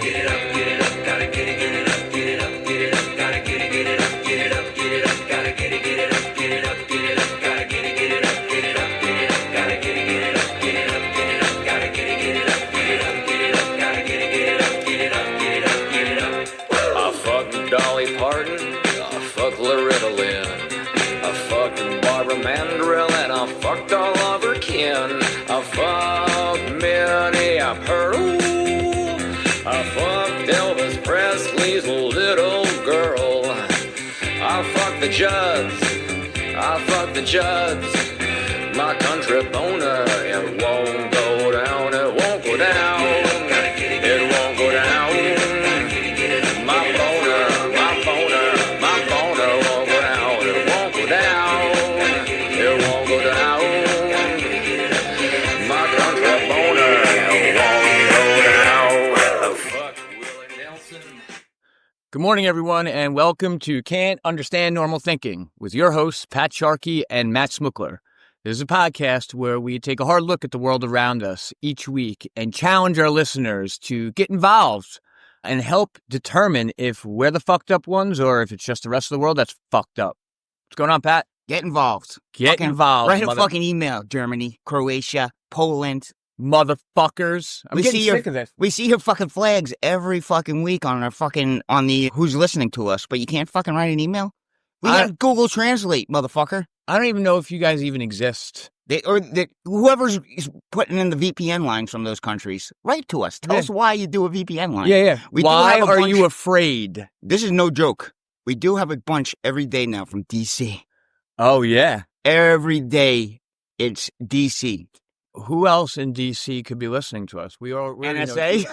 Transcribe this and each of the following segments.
I fucked Minnie, I've heard, ooh. I fucked Elvis Presley's little girl. I fucked the Judds. My country boner, it won't go down, it won't go down. It won't go down. My boner won't go down, it won't go down. It won't go down. Good morning, everyone, and welcome to Can't Understand Normal Thinking with your hosts, Pat Sharkey and Matt Smookler. This is a podcast where we take a hard look at the world around us each week and challenge our listeners to get involved and help determine if we're the fucked up ones or if it's just the rest of the world that's fucked up. What's going on, Pat? Get involved. Get involved. Write a fucking email. Germany, Croatia, Poland. Motherfuckers. I'm getting sick of this. We see your fucking flags every fucking week on the who's listening to us, but you can't fucking write an email? We got Google Translate, motherfucker. I don't even know if you guys even exist. Whoever's putting in the VPN lines from those countries, write to us. Tell us why you do a VPN line. Yeah. Why are you afraid? This is no joke. We do have a bunch every day now from DC. Oh, yeah. Every day it's DC. Who else in D.C. could be listening to us? NSA?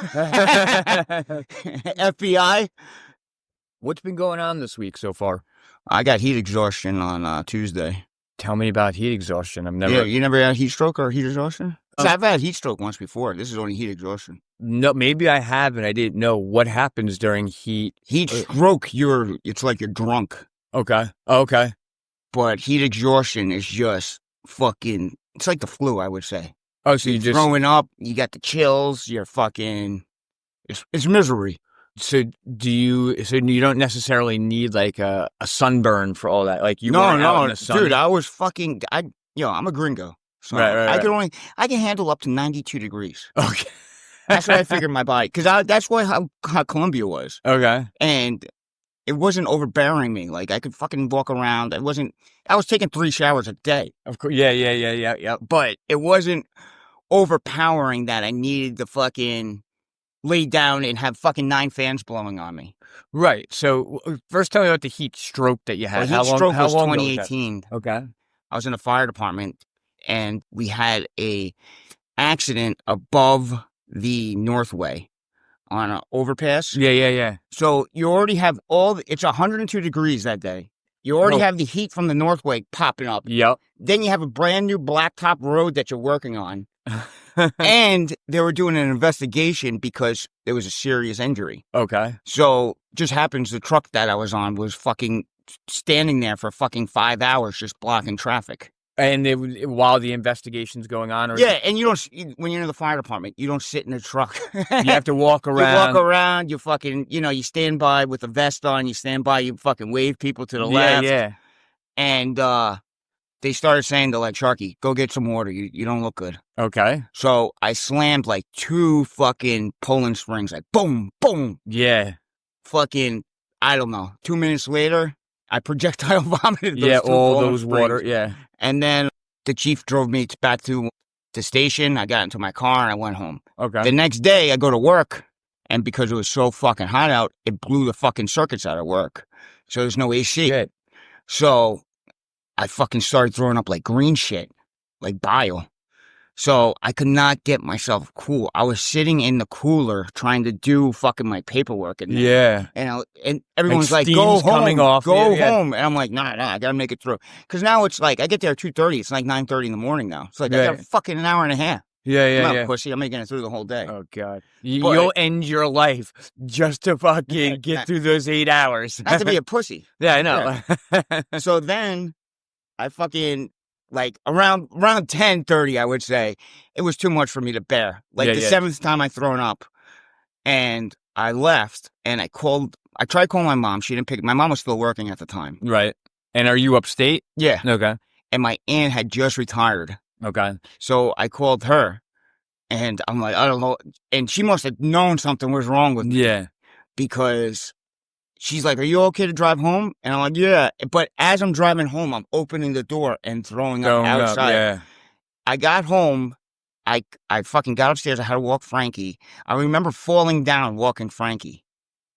FBI? What's been going on this week so far? I got heat exhaustion on Tuesday. Tell me about heat exhaustion. Yeah, you never had heat stroke or heat exhaustion? I've had heat stroke once before. This is only heat exhaustion. No, maybe I have, and I didn't know what happens during heat. Heat stroke, it's like you're drunk. Okay. But heat exhaustion is just fucking... It's like the flu, I would say. Oh, so you're just throwing up, you got the chills, you're fucking... It's misery. So you don't necessarily need like a sunburn for all that? Like No, out in the sun? Dude, I was fucking... I'm a gringo. So right. I can handle up to 92 degrees. Okay. That's what I figured my body... Because that's how Colombia was. Okay. And... It wasn't overbearing me. Like, I could fucking walk around. I was taking 3 showers a day. Of course. Yeah. But it wasn't overpowering that I needed to fucking lay down and have fucking 9 fans blowing on me. Right. So, first tell me about the heat stroke that you had. Well, heat stroke was 2018. Okay. I was in the fire department, and we had a accident above the Northway. On an overpass. Yeah. So you already have it's 102 degrees that day. You already have the heat from the Northway popping up. Yep. Then you have a brand new blacktop road that you're working on. And they were doing an investigation because there was a serious injury. Okay. So just happens the truck that I was on was fucking standing there for fucking 5 hours just blocking traffic. And while the investigation's going on? And when you're in the fire department, you don't sit in the truck. You have to walk around. You walk around, you fucking, you stand by with a vest on, you stand by, you fucking wave people to the left. Yeah. And they started saying to, like, Sharkey, go get some water, you don't look good. Okay. So I slammed, like, 2 fucking Poland springs, like, boom, boom. Yeah. Fucking, I don't know, 2 minutes later, I projectile vomited those 2 all Poland those springs. water, yeah. And then the chief drove me back to the station. I got into my car and I went home. Okay. The next day I go to work, and because it was so fucking hot out, it blew the fucking circuits out of work. So there's no AC. Shit. So I fucking started throwing up like green shit, like bile. So I could not get myself cool. I was sitting in the cooler trying to do fucking my paperwork. And and everyone's like, go home, coming off. go home. And I'm like, nah, I gotta make it through. Because now it's like, I get there at 2:30. It's like 9:30 in the morning now. It's like, I got fucking an hour and a half. Yeah. I'm not a pussy. I'm making it through the whole day. Oh, God. You'll end your life just to fucking get through those 8 hours. Not to be a pussy. Yeah, I know. Yeah. So then I fucking... Like, around 10:30, I would say, it was too much for me to bear. Like, the 7th time I thrown up, and I left and I tried calling my mom. She didn't pick. My mom was still working at the time. Right. And are you upstate? Yeah. Okay. And my aunt had just retired. Okay. So I called her and I'm like, I don't know. And she must have known something was wrong with me. Yeah. Because she's like, are you okay to drive home? And I'm like, yeah. But as I'm driving home, I'm opening the door and throwing up outside. Yeah. I got home. I fucking got upstairs. I had to walk Frankie. I remember falling down walking Frankie.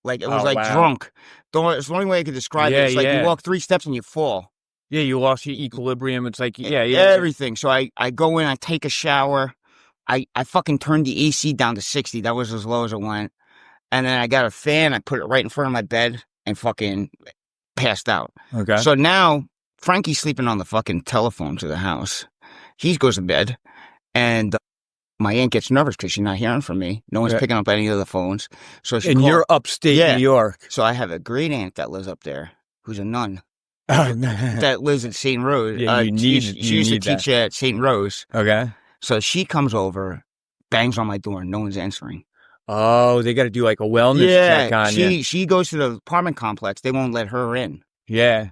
Like, it was drunk. It's the only way I could describe it. It's like you walk 3 steps and you fall. Yeah, you lost your equilibrium. It's like, Everything. So I go in, I take a shower. I fucking turned the AC down to 60. That was as low as it went. And then I got a fan. I put it right in front of my bed and fucking passed out. Okay. So now Frankie's sleeping on the fucking telephone to the house. He goes to bed. And my aunt gets nervous because she's not hearing from me. No one's picking up any of the phones. So you're upstate New York. So I have a great aunt that lives up there who's a nun. That lives at St. Rose. Yeah, she used to teach at St. Rose. Okay. So she comes over, bangs on my door, and no one's answering. Oh, they got to do like a wellness check on you. She goes to the apartment complex. They won't let her in. Yeah.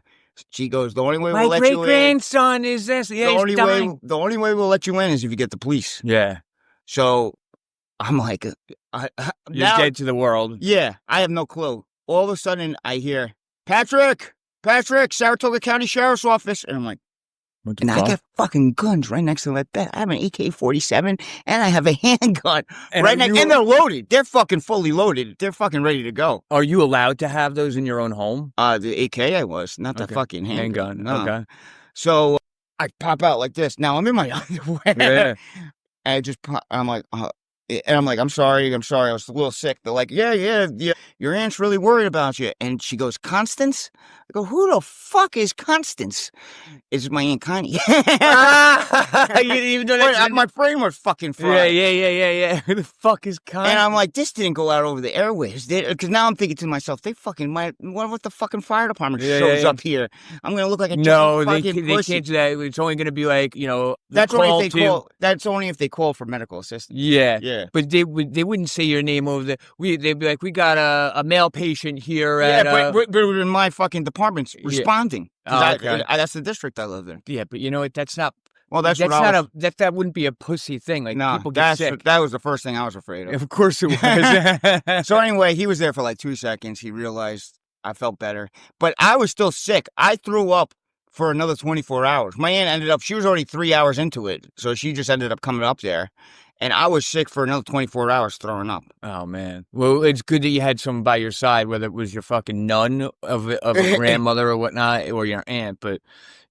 She goes, the only way my we'll let you in. My great-grandson is this. Yeah, he's dying. The only way we'll let you in is if you get the police. Yeah. So I'm like, you're dead to the world. Yeah, I have no clue. All of a sudden, I hear, Patrick, Saratoga County Sheriff's Office. And I'm like, and I got fucking guns right next to my bed. I have an AK-47 and I have a handgun and they're loaded. They're fucking fully loaded. They're fucking ready to go. Are you allowed to have those in your own home? The AK I was, not the fucking handgun. No. Okay. So I pop out like this. Now I'm in my underwear. Yeah. And I'm like, I'm sorry. I was a little sick. They're like, yeah. Your aunt's really worried about you. And she goes, Constance? I go, who the fuck is Constance? It's my Aunt Connie. You didn't even know that. My brain was fucking fried. Yeah. Who the fuck is Connie? And I'm like, this didn't go out over the airwaves. Because now I'm thinking to myself, they fucking might. What if the fucking fire department shows up here? I'm going to look like a fucking they can't do that. It's only going to be like, that's only if they call. That's only if they call for medical assistance. Yeah. But they wouldn't say your name over there. They'd be like, we got a male patient here. But in my fucking department's responding. Okay. That's the district I live in. Yeah, but you know what? That's not. Well, that wouldn't be a pussy thing. Like, people get sick. That was the first thing I was afraid of. Of course it was. So anyway, he was there for like 2 seconds. He realized I felt better, but I was still sick. I threw up for another 24 hours. My aunt she was already 3 hours into it, so she just ended up coming up there. And I was sick for another 24 hours throwing up. Oh, man. Well, it's good that you had someone by your side, whether it was your fucking nun of a grandmother or whatnot, or your aunt. But,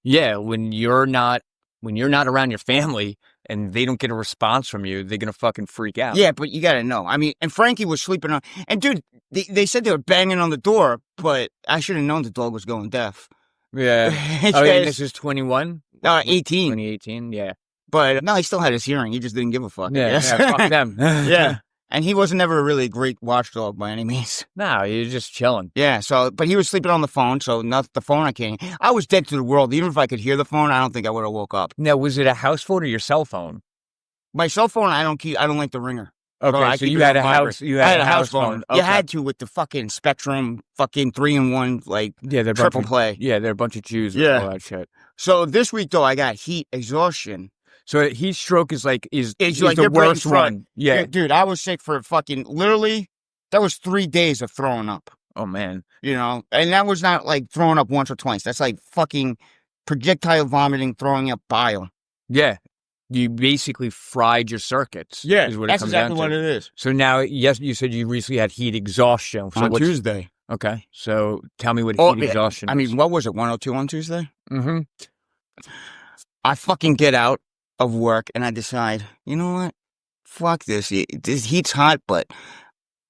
yeah, when you're not around your family and they don't get a response from you, they're going to fucking freak out. Yeah, but you got to know. I mean, and Frankie was sleeping on. And, dude, they said they were banging on the door, but I should have known the dog was going deaf. Yeah. Oh, yeah, this is 21? 18. 2018, yeah. But no, he still had his hearing. He just didn't give a fuck. Yeah, fuck them. Yeah. And he wasn't ever a really great watchdog by any means. No, he was just chilling. Yeah, but he was sleeping on the phone, so not the phone I can't. I was dead to the world. Even if I could hear the phone, I don't think I would have woke up. Now, was it a house phone or your cell phone? My cell phone, I don't like the ringer. Okay, so you had a house. You had a house phone. Okay. You had to with the fucking Spectrum, fucking 3-in-1, like triple play. Yeah, they're a bunch of Jews with all that shit. So this week though, I got heat exhaustion. So heat stroke is like the worst one. Yeah, dude, I was sick for fucking literally. That was 3 days of throwing up. Oh man, and that was not like throwing up once or twice. That's like fucking projectile vomiting, throwing up bile. Yeah. You basically fried your circuits. Yeah, is what that's it comes exactly down what to. it is. So now, yes, you said you recently had heat exhaustion. So on Tuesday. Okay, so tell me what heat exhaustion is. I mean, what was it, 102 on Tuesday? Mm-hmm. I fucking get out of work and I decide, you know what? Fuck this. This heat's hot, but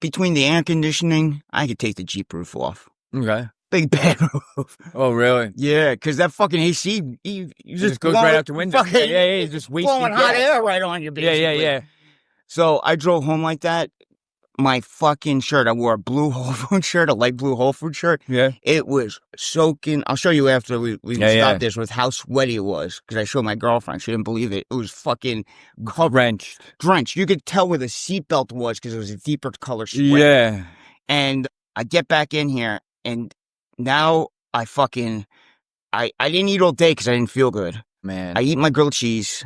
between the air conditioning, I could take the Jeep roof off. Okay. Big bad roof. Oh, really? Yeah, because that fucking AC, you just goes right out the window. Yeah, just blowing hot air right on you, basically. Yeah. So I drove home like that. My fucking shirt, I wore a blue Whole Food shirt, a light blue Whole Food shirt. Yeah. It was soaking. I'll show you after we stop this with how sweaty it was, because I showed my girlfriend. She didn't believe it. It was fucking drenched. You could tell where the seatbelt was because it was a deeper color sweat. Yeah. And I get back in here, and now I didn't eat all day because I didn't feel good. Man. I eat my grilled cheese,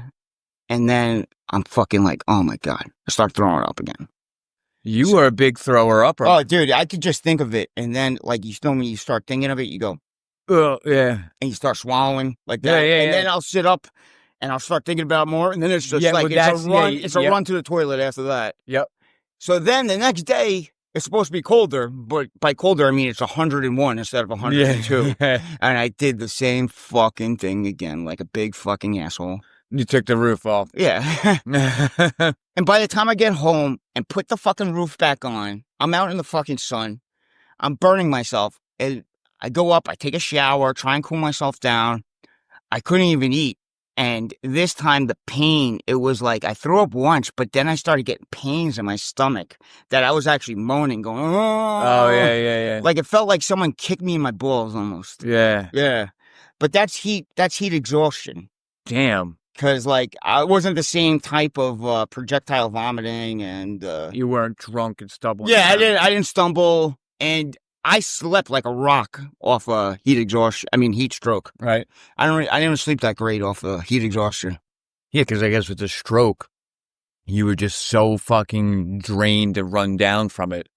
and then I'm fucking like, oh my God. I start throwing up again. You were a big thrower up. Oh, dude, I could just think of it. And then, like, you know, when you start thinking of it, you go, oh, yeah. and you start swallowing like that. Yeah, and then I'll sit up and I'll start thinking about it more. And then it's just like, it's a run to the toilet after that. Yep. So then the next day, it's supposed to be colder, but by colder, I mean it's 101 instead of 102. Yeah. And I did the same fucking thing again, like a big fucking asshole. You took the roof off. Yeah. And by the time I get home and put the fucking roof back on, I'm out in the fucking sun. I'm burning myself. And I go up, I take a shower, try and cool myself down. I couldn't even eat. And this time the pain, it was like I threw up once, but then I started getting pains in my stomach that I was actually moaning, going, oh. Oh, yeah. Like it felt like someone kicked me in my balls almost. Yeah. Yeah. But that's heat exhaustion. Damn. Because, like, I wasn't the same type of projectile vomiting and... You weren't drunk and stumbling. Yeah, I didn't stumble, and I slept like a rock off heat stroke. Right. I didn't sleep that great off heat exhaustion. Yeah, because I guess with the stroke, you were just so fucking drained and run down from it.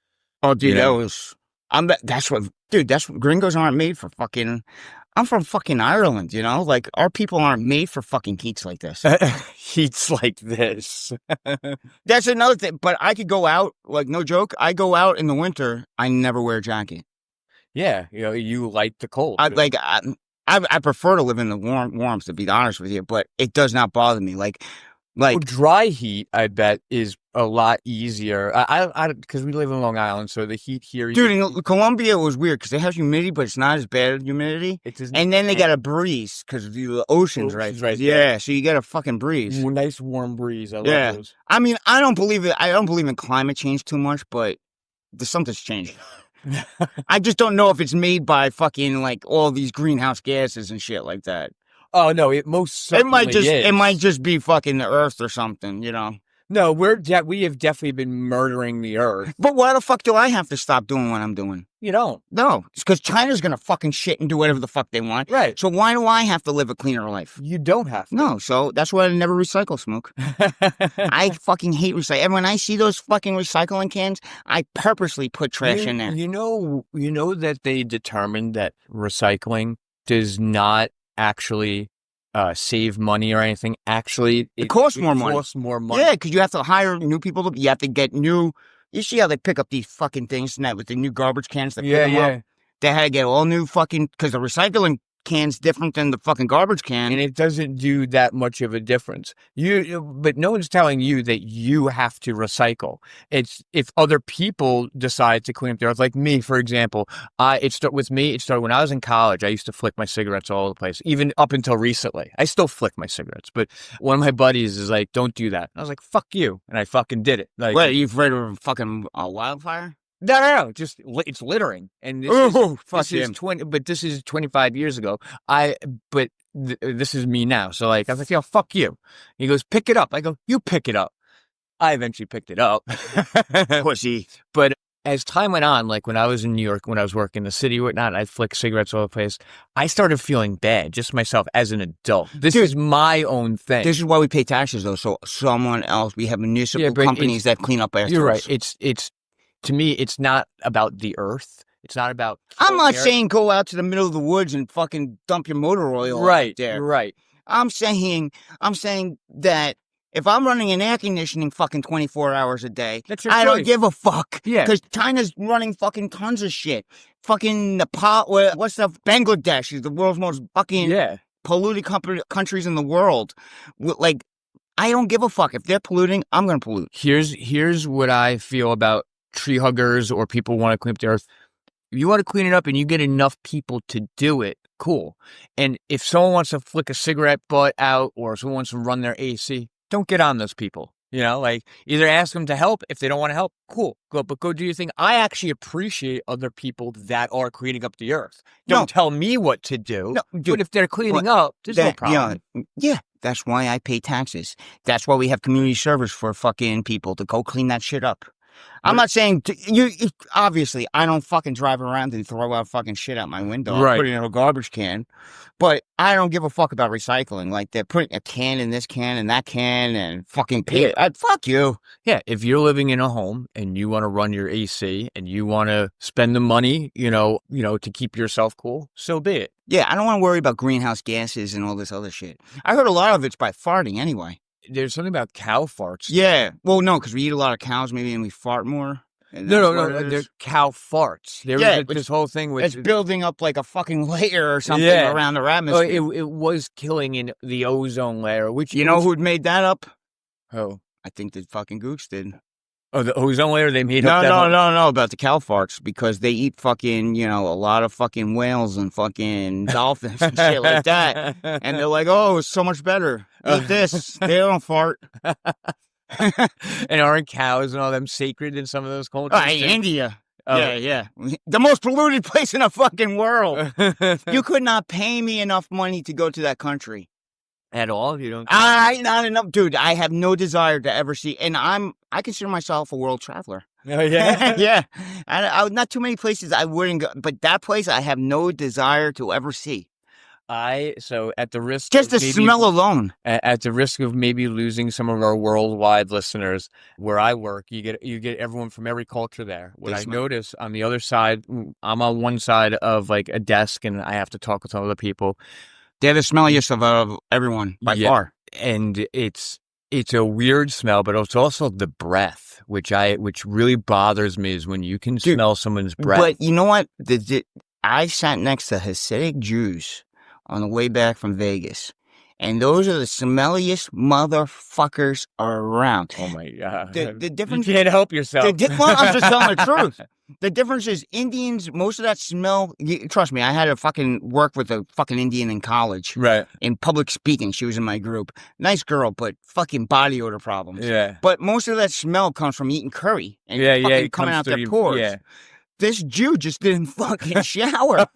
Oh, dude, that's what gringos aren't made for fucking... I'm from fucking Ireland, you know? Like, our people aren't made for fucking heats like this. Heats like this. That's another thing. But I could go out, like, no joke. I go out in the winter. I never wear a jacket. Yeah, you know, you like the cold. I prefer to live in the warmth, to be honest with you, but it does not bother me. Like dry heat, I bet, is a lot easier. Because we live in Long Island, so the heat here. Dude, in Colombia, it was weird because they have humidity, but it's not as bad humidity. And then they got a breeze because the ocean's right. Yeah, so you get a fucking breeze. Nice warm breeze. I love those. I mean, I don't believe it. I don't believe in climate change too much, but something's changed. I just don't know if it's made by fucking like all these greenhouse gases and shit like that. Oh no, it most certainly is. It might just be fucking the earth or something, you know. No, we have definitely been murdering the earth. But why the fuck do I have to stop doing what I'm doing? You don't. No, it's because China's gonna fucking shit and do whatever the fuck they want. Right. So why do I have to live a cleaner life? You don't have to. No, so that's why I never recycle, Smoke. I fucking hate recycling. And when I see those fucking recycling cans, I purposely put trash in there. You know that they determined that recycling does not actually save money or anything. Actually, it costs more money. Yeah, because you have to hire new people. You have to get new. You see how they pick up these fucking things now with the new garbage cans that pick them up? They had to get all new fucking, because the recycling can's different than the fucking garbage can. And it doesn't do that much of a difference. But no one's telling you that you have to recycle. It's if other people decide to clean up the earth, like me, for example. It started when I was in college. I used to flick my cigarettes all over the place, even up until recently. I still flick my cigarettes, but one of my buddies is like, "Don't do that." I was like, "Fuck you," and I fucking did it. Like, what, are you afraid of a fucking wildfire? No. Just it's littering, and this is 25 years ago. This is me now. So like I was like, "Yo, fuck you." He goes, "Pick it up." I go, "You pick it up." I eventually picked it up. Pussy. But as time went on, like when I was in New York, when I was working in the city or whatnot, I'd flick cigarettes all over the place. I started feeling bad, just myself as an adult. This is my own thing. This is why we pay taxes, though. So someone else, we have municipal companies that clean up after us. You're right. It's. To me, it's not about the earth. It's not about... I'm not saying go out to the middle of the woods and fucking dump your motor oil out there. Right. I'm saying that if I'm running an air conditioning fucking 24 hours a day, I don't give a fuck. Yeah. Because China's running fucking tons of shit. Fucking Bangladesh is the world's most fucking polluted countries in the world. Like, I don't give a fuck. If they're polluting, I'm going to pollute. Here's what I feel about tree huggers or people who want to clean up the earth. If you want to clean it up and you get enough people to do it, cool. And if someone wants to flick a cigarette butt out or someone wants to run their AC, don't get on those people. You know, like either ask them to help. If they don't want to help, cool. Go do your thing. I actually appreciate other people that are cleaning up the earth. Don't tell me what to do. No, dude, but if they're cleaning up, there's no problem. Yeah, that's why I pay taxes. That's why we have community service for fucking people to go clean that shit up. I'm not saying obviously, I don't fucking drive around and throw out fucking shit out my window. Right. I put it in a garbage can. But I don't give a fuck about recycling. Like, they're putting a can in this can and that can and fucking paper. Fuck you. Yeah, if you're living in a home and you want to run your AC and you want to spend the money, to keep yourself cool, so be it. Yeah, I don't want to worry about greenhouse gases and all this other shit. I heard a lot of it's by farting anyway. There's something about cow farts. Yeah. Well, no, because we eat a lot of cows maybe and we fart more. No. They're cow farts. There was this whole thing with... It's building up like a fucking layer or something around our atmosphere. Oh, it was killing in the ozone layer, which... You know who'd made that up? Oh. I think the fucking gooks did. Oh, the ozone layer they made up that... No, about the cow farts, because they eat fucking, a lot of fucking whales and fucking dolphins and shit like that. And they're like, oh, it's so much better. Eat this. They don't fart. And aren't cows and all them sacred in some of those cultures? India. Yeah. The most polluted place in the fucking world. You could not pay me enough money to go to that country. At all? You don't? Not enough. Dude, I have no desire to ever see. And I consider myself a world traveler. Oh, yeah? Yeah. I not too many places I wouldn't go. But that place I have no desire to ever see. So at the risk just the smell alone, at the risk of maybe losing some of our worldwide listeners, where I work, you get everyone from every culture there. What I notice on the other side, I'm on one side of like a desk and I have to talk with some other people. They're the smelliest of everyone by far, and it's a weird smell, but it's also the breath, which really bothers me, is when you can smell someone's breath. But you know what? I sat next to Hasidic Jews on the way back from Vegas. And those are the smelliest motherfuckers around. Oh, my God. The difference... You can't help yourself. I'm just telling the truth. The difference is Indians, most of that smell... Trust me, I had to fucking work with a fucking Indian in college. Right. In public speaking. She was in my group. Nice girl, but fucking body odor problems. Yeah. But most of that smell comes from eating curry. And fucking coming out their pores. Yeah. This Jew just didn't fucking shower.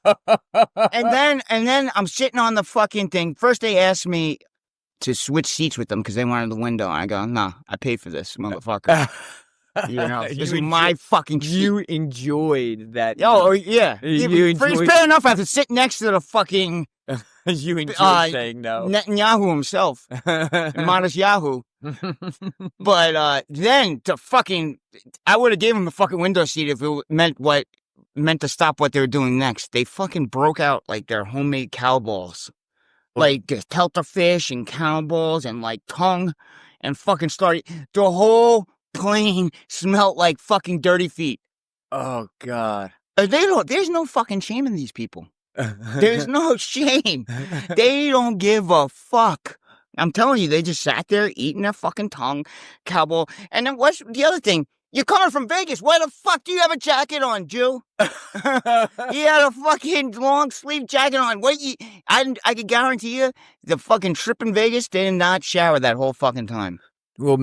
and then I'm sitting on the fucking thing. First they asked me to switch seats with them because they wanted the window. I go, no, I paid for this, motherfucker. This is my fucking seat. You enjoyed that. Oh, yeah. It's fair enough I have to sit next to the fucking... You enjoyed saying no. Netanyahu himself. Modest Yahoo. But then to fucking... I would have gave him a fucking window seat if it meant to stop what they were doing next. They fucking broke out like their homemade cow balls. Like telter fish and cow balls and like tongue and fucking started... The whole plane smelled like fucking dirty feet. Oh, God. There's no fucking shame in these people. There's no shame. They don't give a fuck. I'm telling you, they just sat there eating their fucking tongue, cowboy. And then what's the other thing? You're coming from Vegas. Why the fuck do you have a jacket on, Jew? You had a fucking long sleeve jacket on. I can guarantee you, the fucking trip in Vegas, they did not shower that whole fucking time. Well,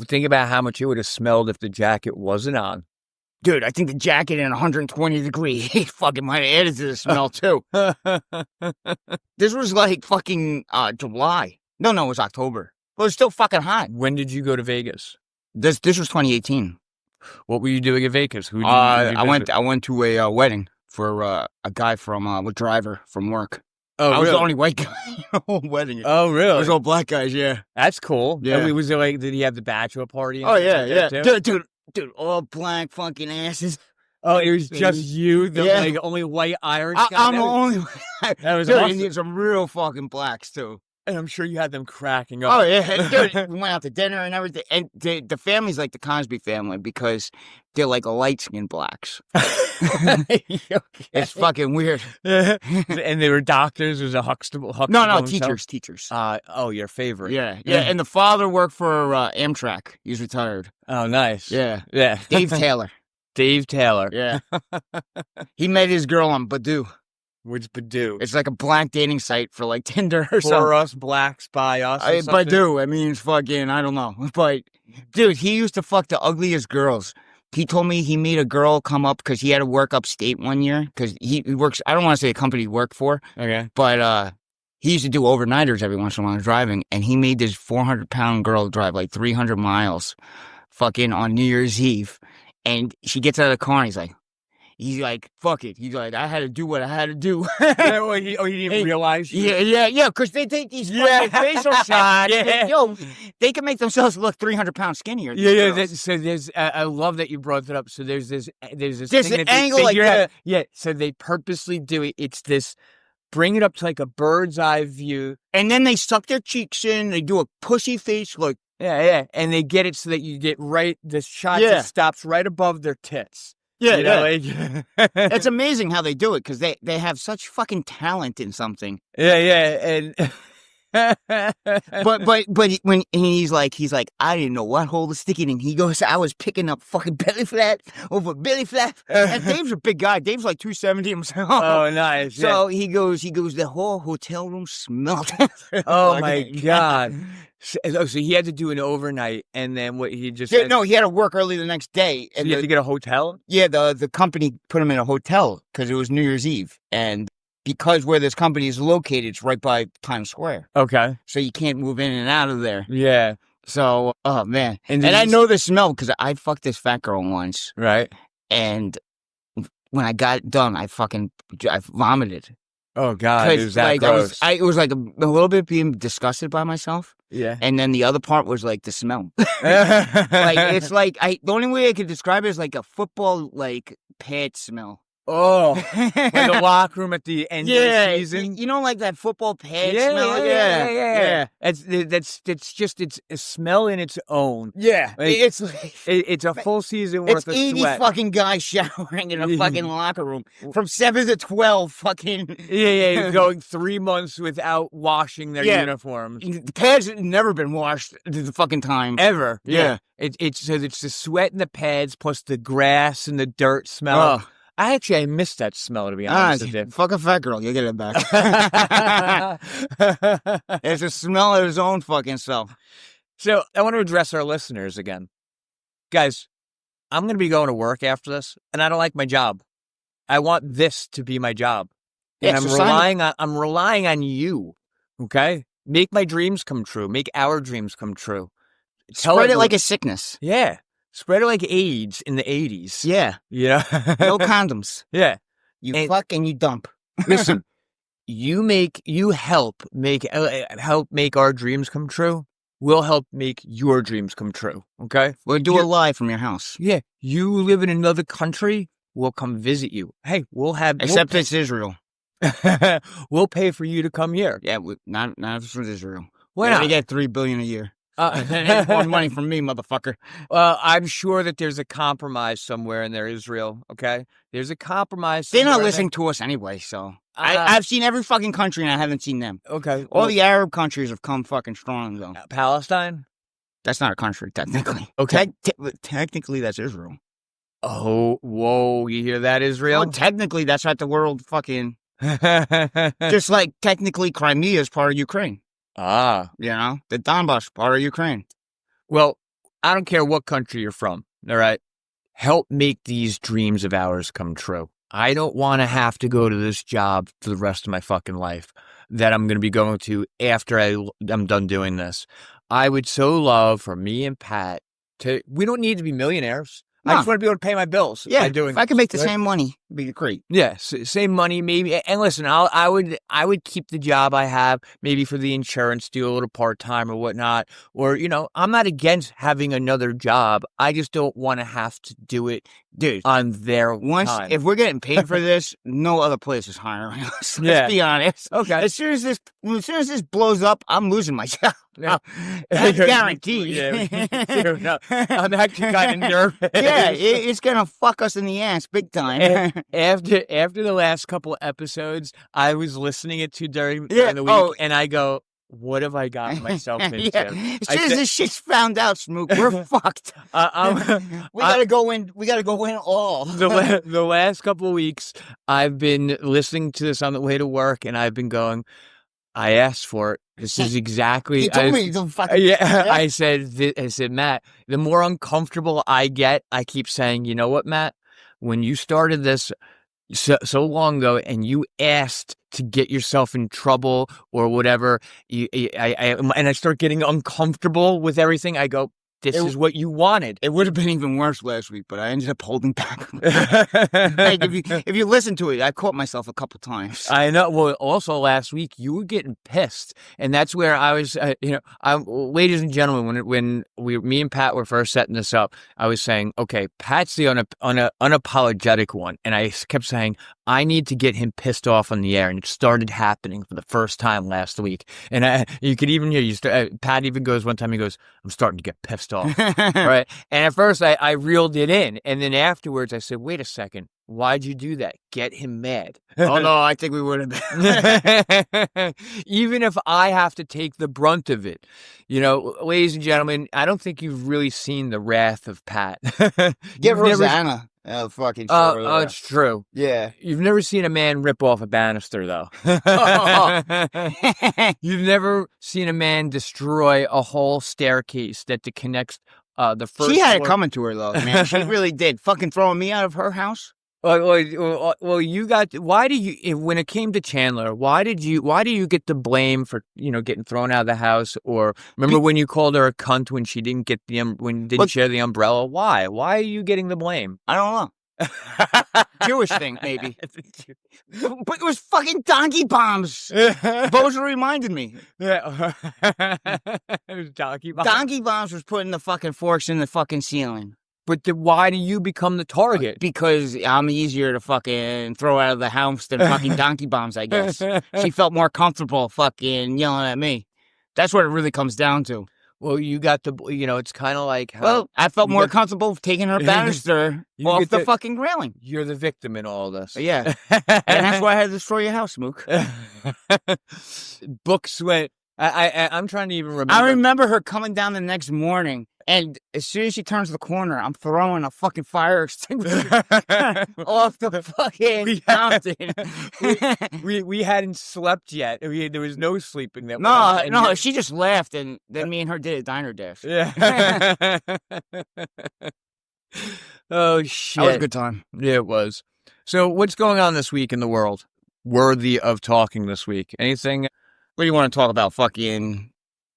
think about how much it would have smelled if the jacket wasn't on. Dude, I think the jacket in 120 degrees fucking might have added to the smell, too. This was like fucking July. No, it was October. But it was still fucking hot. When did you go to Vegas? This was 2018. What were you doing at Vegas? Who did you I went to a wedding for a guy from a driver from work. Oh, I was the only white guy in the whole wedding. Oh, really? It was all black guys, yeah. That's cool. Yeah. Was there did he have the bachelor party? Oh, yeah. Dude, all black fucking asses. Oh, it was just you, the only white Irish guy? I'm the only one. That was dude, awesome. And you had some real fucking blacks, too. And I'm sure you had them cracking up. Oh, yeah. Dude, we went out to dinner and everything. And the family's like the Cosby family because they're like light-skinned blacks. It's fucking weird. And they were doctors? It was a Huxtable No, teachers. Your favorite. Yeah. And the father worked for Amtrak. He's retired. Oh, nice. Yeah. Dave Taylor. Yeah. He met his girl on Badoo. What's Badoo? It's like a black dating site for like Tinder or something. For us blacks, by us. Badoo. I mean, it's fucking, I don't know. But, dude, he used to fuck the ugliest girls. He told me he made a girl come up because he had to work upstate one year because he works, I don't want to say a company he worked for. Okay. But he used to do overnighters every once in a while driving. And he made this 400-pound girl drive like 300 miles fucking on New Year's Eve And she gets out of the car and he's like, fuck it. He's like, I had to do what I had to do. He didn't realize. Yeah, because they take these fucking facial shots. Yeah. They can make themselves look 300 pounds skinnier. So there's, I love that you brought that up. So there's this There's thing an that angle like that. Yeah. So they purposely do it. It's this, bring it up to like a bird's eye view. And then they suck their cheeks in. They do a pushy face look. Yeah. And they get it so that you get the shot that stops right above their tits. It's amazing how they do it because they have such fucking talent in something. And but when he's like, I didn't know what hole to stick it in. He goes, I was picking up fucking belly flap over belly flap. And Dave's a big guy. Dave's like 270 himself. Oh, nice. So he goes, the whole hotel room smelled. Oh my God. So he had to do an overnight, and then what he just he had to work early the next day. And he had to get a hotel? Yeah, the company put him in a hotel because it was New Year's Eve. And because where this company is located, it's right by Times Square. Okay. So you can't move in and out of there. Yeah. So, oh man. And I know the smell because I fucked this fat girl once. Right. And when I got done, I vomited. Oh God, it was that gross. It was like a little bit being disgusted by myself. Yeah. And then the other part was like the smell. It's like the only way I could describe it is like a football pad smell. Oh, like a locker room at the end of the season. You know, like that football pad smell. Yeah. It's a smell in its own. Yeah, it's a full season worth of 80 sweat. Fucking guys showering in a fucking locker room from 7 to 12. Fucking going 3 months without washing their uniforms. The pads have never been washed the fucking time ever. Yeah. It's the sweat in the pads plus the grass and the dirt smell. I miss that smell, to be honest with you. Fuck a fat girl, you get it back. It's a smell of his own fucking self. So I want to address our listeners again. Guys, I'm going to be going to work after this, and I don't like my job. I want this to be my job. And I'm relying on you, okay? Make my dreams come true. Make our dreams come true. Spread it like a sickness. Yeah. Spread it like AIDS in the 80s. Yeah. Yeah. No condoms. Yeah. You fuck and you dump. Listen, you help make our dreams come true. We'll help make your dreams come true. Okay? We'll do a live from your house. Yeah. You live in another country, we'll come visit you. Hey, Except it's Israel. We'll pay for you to come here. Yeah, not if it's Israel. Why not? They get $3 billion a year. That's more money from me, motherfucker. I'm sure that there's a compromise somewhere in there, Israel. Okay, there's a compromise. They're not listening to us anyway, so I've seen every fucking country and I haven't seen them. Okay, all the Arab countries have come fucking strong though. Palestine, that's not a country technically. Okay, technically that's Israel. Oh, whoa! You hear that, Israel? Well, technically that's not the world fucking. Just like technically Crimea is part of Ukraine. You know, the Donbass part of Ukraine. Well, I don't care what country you're from, all right? Help make these dreams of ours come true. I don't want to have to go to this job for the rest of my fucking life that I'm going to be going to after I'm done doing this. I would so love for me and Pat we don't need to be millionaires. No. I just want to be able to pay my bills. Yeah, if I could make the same money, it'd be great. Yeah, same money maybe. And listen, I would keep the job I have, maybe for the insurance, do a little part-time or whatnot. Or, I'm not against having another job. I just don't want to have to do it, dude, on their time. If we're getting paid for this, no other place is hiring us. Let's be honest. Okay. As soon as this blows up, I'm losing my job. No, that's guaranteed. No, I'm actually kind of nervous. Yeah, it's gonna fuck us in the ass big time. After the last couple episodes, I was listening it to during the week, and I go, "What have I gotten myself into?" As soon as this shit's found out, Smook, we're fucked. We gotta go in. We gotta go in all. The last couple of weeks, I've been listening to this on the way to work, and I've been going, I asked for it. This is exactly. You told me. I said, Matt, the more uncomfortable I get, I keep saying, you know what, Matt? When you started this so long ago and you asked to get yourself in trouble or whatever, and I start getting uncomfortable with everything, I go, this is what you wanted. It would have been even worse last week, but I ended up holding back. Like, if you listen to it, I caught myself a couple times. I know. Well, also last week you were getting pissed, and that's where I was. Ladies and gentlemen, when me and Pat were first setting this up, I was saying, okay, Pat's the unapologetic one, and I kept saying I need to get him pissed off on the air, and it started happening for the first time last week. And you could even hear Pat even goes one time. He goes, "I'm starting to get pissed off." Right. And at first I reeled it in. And then afterwards I said, wait a second. Why'd you do that? Get him mad. Oh, no, I think we would have been. Even if I have to take the brunt of it. Ladies and gentlemen, I don't think you've really seen the wrath of Pat. Get Rosanna. Fucking sure. Oh, it's true. Yeah. You've never seen a man rip off a banister, though. You've never seen a man destroy a whole staircase that connects the first. She had floor. it coming to her, though, man. She really did. Fucking throwing me out of her house. Well, you got. Why do you? When it came to Chandler, why do you get the blame for getting thrown out of the house? Or remember when you called her a cunt when she didn't get share the umbrella? Why? Why are you getting the blame? I don't know. Jewish thing, maybe. But it was fucking donkey bombs. Boza reminded me. Yeah, it was donkey bombs. Donkey bombs was putting the fucking forks in the fucking ceiling. But why do you become the target? Because I'm easier to fucking throw out of the house than fucking donkey bombs, I guess. She felt more comfortable fucking yelling at me. That's what it really comes down to. Well, you got the, it's kind of like how... Well, I felt more comfortable taking her banister off the fucking railing. You're the victim in all this. Yeah. And that's why I had to destroy your house, Smook. Books went... I'm trying to even remember. I remember her coming down the next morning, and as soon as she turns the corner, I'm throwing a fucking fire extinguisher off the fucking mountain. we hadn't slept yet. There was no sleeping. No, she just laughed, and then me and her did a diner dash. Yeah. Oh, shit. That was a good time. Yeah, it was. So what's going on this week in the world? Worthy of talking this week? Anything... What do you want to talk about? Fucking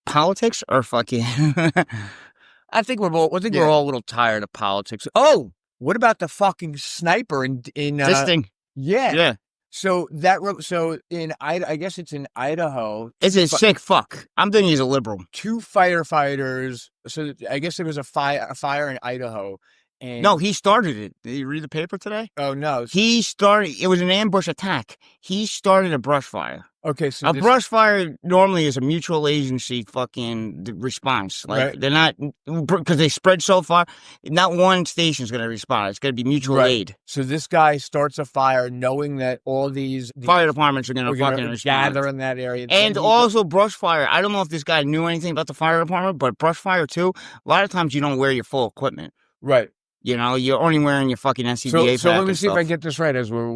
politics or fucking? I think we're all a little tired of politics. Oh, what about the fucking sniper in this thing? Yeah. So I guess it's in Idaho. It's a sick fuck. I'm thinking he's a liberal. 2 firefighters. So I guess there was a fire in Idaho. And no, he started it. Did you read the paper today? Oh, no. It was an ambush attack. He started a brush fire. Okay, so brush fire normally is a mutual agency fucking response. Like, right. They're not, because they spread so far, not one station's going to respond. It's going to be mutual aid. So this guy starts a fire knowing that all these fire departments are going to fucking respond. Gather in that area. And also brush fire. I don't know if this guy knew anything about the fire department, but brush fire too, a lot of times you don't wear your full equipment. Right. You're only wearing your fucking SCBA So let me see if I get this right as we're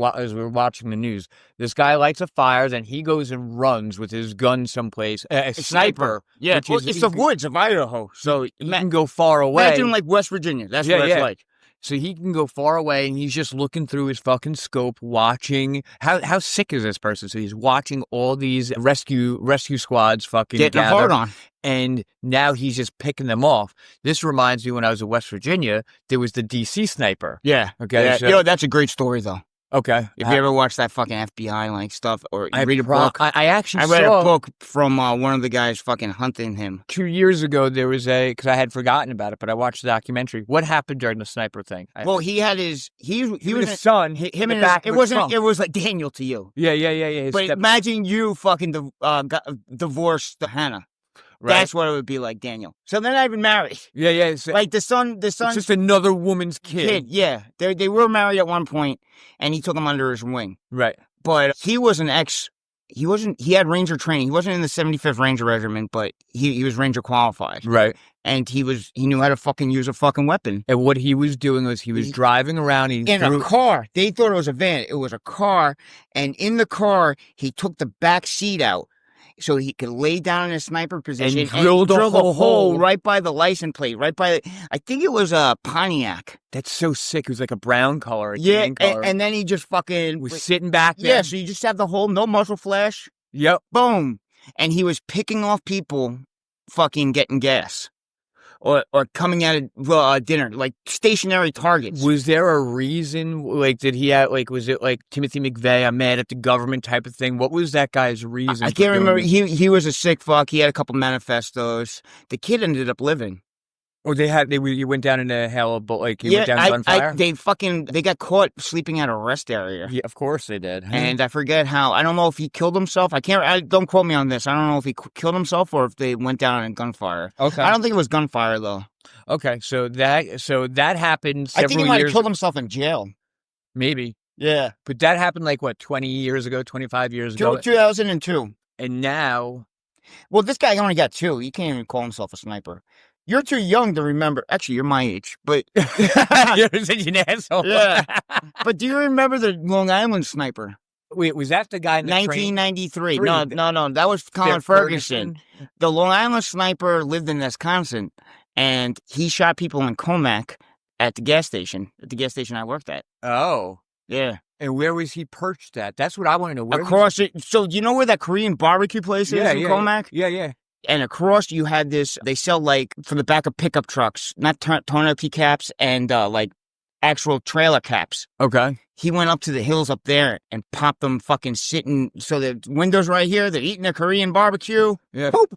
watching the news. This guy lights a fire, then he goes and runs with his gun someplace. A sniper. Yeah, it's the woods of Idaho. So he can go far away. Imagine like West Virginia. That's what it's like. So he can go far away, and he's just looking through his fucking scope, watching. How sick is this person? So he's watching all these rescue squads fucking getting gather, hard on. And now he's just picking them off. This reminds me when I was in West Virginia, there was the DC sniper. Yeah. Okay. Yeah. So, that's a great story, though. Okay. If you ever watch that fucking FBI like stuff, or read a book, I read a book from one of the guys fucking hunting him 2 years ago. There was because I had forgotten about it, but I watched the documentary. What happened during the sniper thing? Well, he had his he was his son. Him and his, it wasn't Trump. It was like Daniel to you. Yeah. But imagine you fucking divorced Hannah. Right. That's what it would be like, Daniel. So they're not even married. Yeah. Like the son. It's just another woman's kid. Yeah, they were married at one point, and he took him under his wing. Right. But he was an ex. He wasn't. He had Ranger training. He wasn't in the 75th Ranger Regiment, but he was Ranger qualified. Right. And he knew how to fucking use a fucking weapon. And what he was doing was he was driving around in a car. They thought it was a van. It was a car, and in the car he took the back seat out, so he could lay down in a sniper position and drilled a hole right by the license plate, I think it was a Pontiac. That's so sick. It was like a brown color. And then he just fucking was sitting back there. Yeah, so you just have the hole, no muzzle flash. Yep. Boom. And he was picking off people fucking getting gas. or coming out of dinner, like stationary targets. Was there a reason? Like, did he have, like, was it like Timothy McVeigh, I'm mad at the government type of thing? What was that guy's reason? I can't remember. He was a sick fuck. He had a couple manifestos. The kid ended up living. Or you went down into hell, but like you went down gunfire? They got caught sleeping at a rest area. Yeah, of course they did. And I forget how. I don't know if he killed himself. Don't quote me on this. I don't know if he killed himself or if they went down in gunfire. Okay. I don't think it was gunfire though. Okay, so that happened several years. I think he might have killed himself in jail. Maybe. Yeah. But that happened like what, 20 years ago, 25 years ago? 2002. And now, well, this guy only got 2. He can't even call himself a sniper. You're too young to remember. Actually, you're my age, but you're such an asshole. Yeah. But do you remember the Long Island sniper? Wait, was that the guy in the 1993? No, that was Colin Ferguson. The Long Island sniper lived in Wisconsin, and he shot people in Comac at the gas station I worked at. Oh, yeah. And where was he perched at? That's what I want to know. Across it. So you know where that Korean barbecue place is in Comac? Yeah. And across you had this, they sell like from the back of pickup trucks, not tonneau caps and like actual trailer caps. Okay. He went up to the hills up there and popped them fucking sitting. So the windows right here, they're eating a Korean barbecue. Yeah. Boop.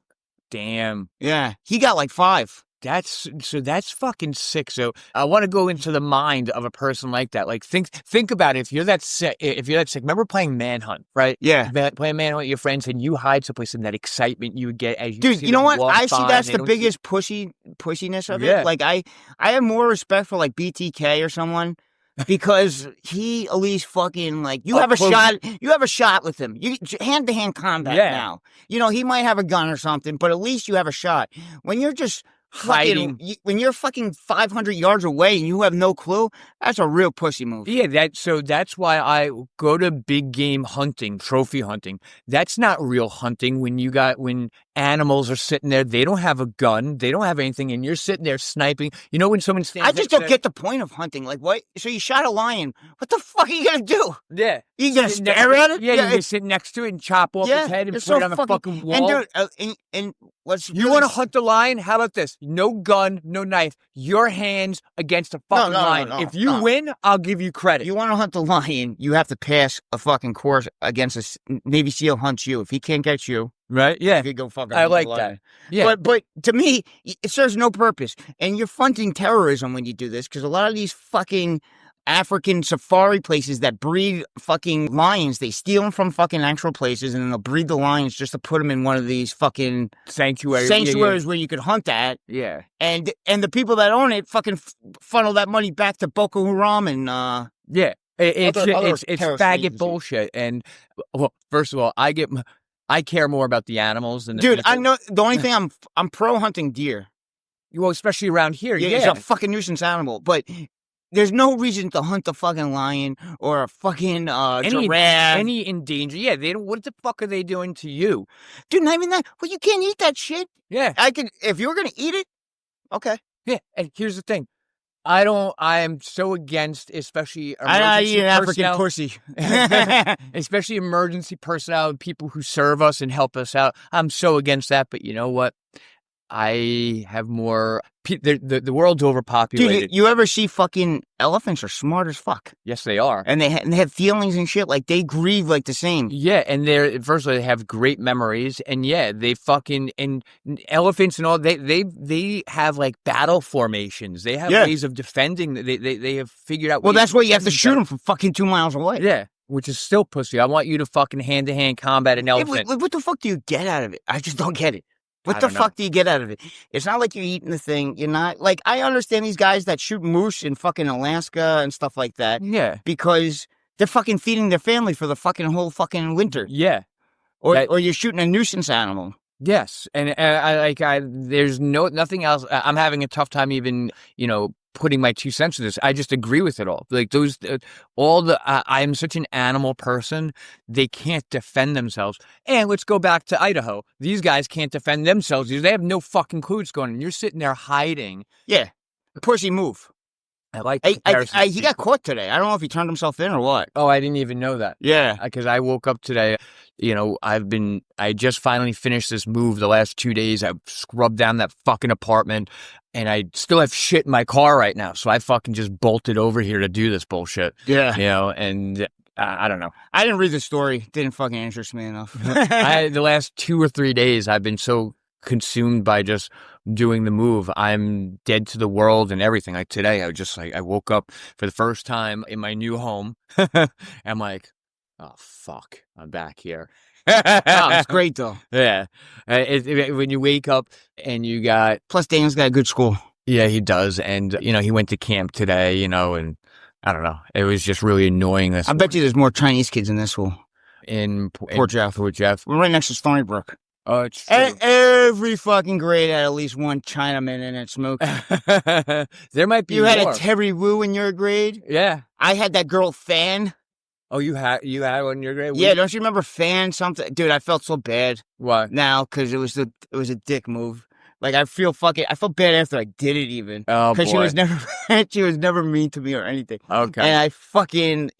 Damn. Yeah. He got like 5. That's fucking sick. So I want to go into the mind of a person like that. Like think about it. If you're that sick, remember playing Manhunt, right? Yeah. Playing Manhunt with your friends and you hide someplace and that excitement you would get as you Dude, you know what? I see that's the biggest pushiness of it. Like I have more respect for like BTK or someone because he at least fucking like you have a shot with him. You hand-to-hand combat now. You know, he might have a gun or something, but at least you have a shot. When you're just hiding, when you're fucking 500 yards away and you have no clue, that's a real pussy move. Yeah, that's why I go to big game hunting, trophy hunting. That's not real hunting when animals are sitting there, they don't have a gun, they don't have anything, and you're sitting there sniping. You know when someone stands I just don't get the point of hunting. Like, what? So you shot a lion. What the fuck are you going to do? Yeah. You going to stare at it? Yeah, you can sit next to it and chop off its head and put it on the fucking wall. And what's you want to hunt the lion? How about this? No gun, no knife. Your hands against a fucking lion. If you win, I'll give you credit. You want to hunt the lion, you have to pass a fucking course against a Navy SEAL hunts you. If he can't get you, right? Yeah. You could go fucking I like that. Yeah. But to me, it serves no purpose. And you're funding terrorism when you do this because a lot of these fucking African safari places that breed fucking lions, they steal them from fucking actual places and then they'll breed the lions just to put them in one of these fucking sanctuaries where you could hunt at. Yeah. And the people that own it fucking funnel that money back to Boko Haram and yeah. It's faggot bullshit. And well, first of all, I care more about the animals than the dude. people. I know the only thing I'm pro hunting deer. Well, especially around here. Yeah, it's a fucking nuisance animal, but there's no reason to hunt a fucking lion or a fucking giraffe. Any endangered. Yeah, they don't. What the fuck are they doing to you, dude? Not even that. Well, you can't eat that shit. Yeah, I can. If you're gonna eat it, okay. Yeah, and here's the thing. I am so against, especially I eat an African pussy. Especially emergency personnel, people who serve us and help us out. I'm so against that, but you know what? I have more. The world's overpopulated. Dude, you ever see fucking elephants are smart as fuck? Yes, they are, and they have feelings and shit. Like they grieve like the same. Yeah, and first of all, they have great memories, and yeah, they fucking and elephants and all. They have like battle formations. They have ways of defending. They have figured out. Well, that's why you have to shoot them from fucking 2 miles away. Yeah. Which is still pussy. I want you to fucking hand-to-hand combat an elephant. What the fuck do you get out of it? I just don't get it. What the fuck do you get out of it? It's not like you're eating the thing. You're not like I understand these guys that shoot moose in fucking Alaska and stuff like that. Yeah, because they're fucking feeding their family for the fucking whole fucking winter. Yeah, or you're shooting a nuisance animal. Yes, and there's nothing else. I'm having a tough time even putting my 2 cents to this. I just agree with it all. Like those, I'm such an animal person. They can't defend themselves. And let's go back to Idaho. These guys can't defend themselves. They have no fucking clue what's going on. You're sitting there hiding. Yeah. Pussy move. I like the He got caught today. I don't know if he turned himself in or what. Oh, I didn't even know that. Yeah. Because I woke up today, I just finally finished this move the last 2 days. I scrubbed down that fucking apartment and I still have shit in my car right now. So I fucking just bolted over here to do this bullshit. Yeah. And I don't know. I didn't read the story. Didn't fucking interest me enough. The last 2 or 3 days, I've been so consumed by just doing the move. I'm dead to the world and everything. Like today, I woke up for the first time in my new home. I'm like, oh, fuck, I'm back here. It's great, though. Yeah. When you wake up and you got... Plus, Daniel's got a good school. Yeah, he does. And, he went to camp today, and I don't know. It was just really annoying. I bet you there's more Chinese kids in this school. In Port Jeff. We're right next to Stony Brook. Oh, it's true. Every fucking grade had at least one Chinaman in it smoking. There might be You more. had a Terry Wu in your grade? Yeah. I had that girl Fan. Oh, you had one in your grade? Yeah, don't you remember Fan something? Dude, I felt so bad. What? Now, because it was a dick move. Like, I felt bad after I did it even. Oh, boy. Because she was never mean to me or anything. Okay. And I fucking,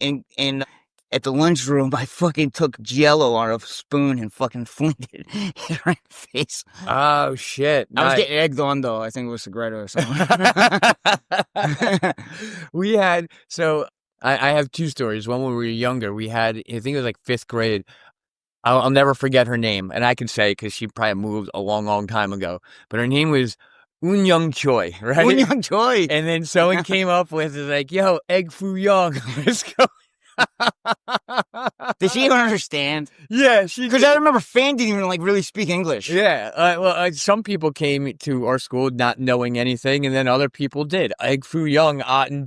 at the lunchroom, I fucking took Jell-O on a spoon and fucking flinged it in her face. Oh, shit. I was getting egged on, though. I think it was Segredo or something. I have 2 stories. One when we were younger. We had, I think it was like 5th grade. I'll never forget her name. And I can say because she probably moved a long, long time ago. But her name was Un Young Choi, right? Un Young Choi. And then someone came up with it like, yo, Egg Foo Young. Let's go. Did she even understand? Yeah, she. Because I remember Fan didn't even really speak English. Yeah, some people came to our school not knowing anything, and then other people did. Egg Foo Young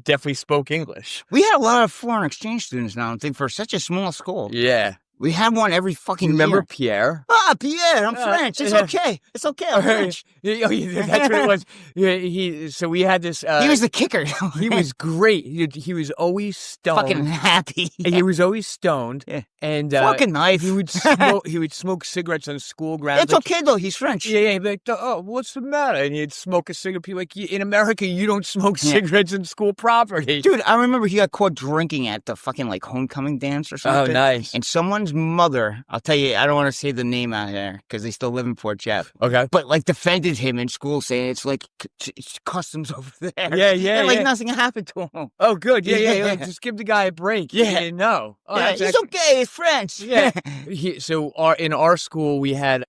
definitely spoke English. We had a lot of foreign exchange students now. I think for such a small school. Yeah. We have one every fucking Remember year. Pierre? Pierre, I'm French. It's okay. It's okay, I'm French. That's what it was. Yeah, so we had this... he was the kicker. He was great. He was always stoned. Fucking happy. He was always stoned. Yeah. And fucking nice. He would smoke cigarettes on school grounds. It's okay, though. He's French. Yeah, he'd be like, oh, what's the matter? And he'd smoke a cigarette. People like, in America, you don't smoke cigarettes in school property. Dude, I remember he got caught drinking at the fucking, homecoming dance or something. Oh, nice. And someone's mother, I'll tell you, I don't want to say the name out there because they still live in Port Jeff. Okay. But, defended him in school saying it's customs over there. Yeah. And, nothing happened to him. Oh, good. Yeah. Just give the guy a break. Yeah. He didn't know. Oh, yeah, he's okay. He's French. Yeah. In our school, we had,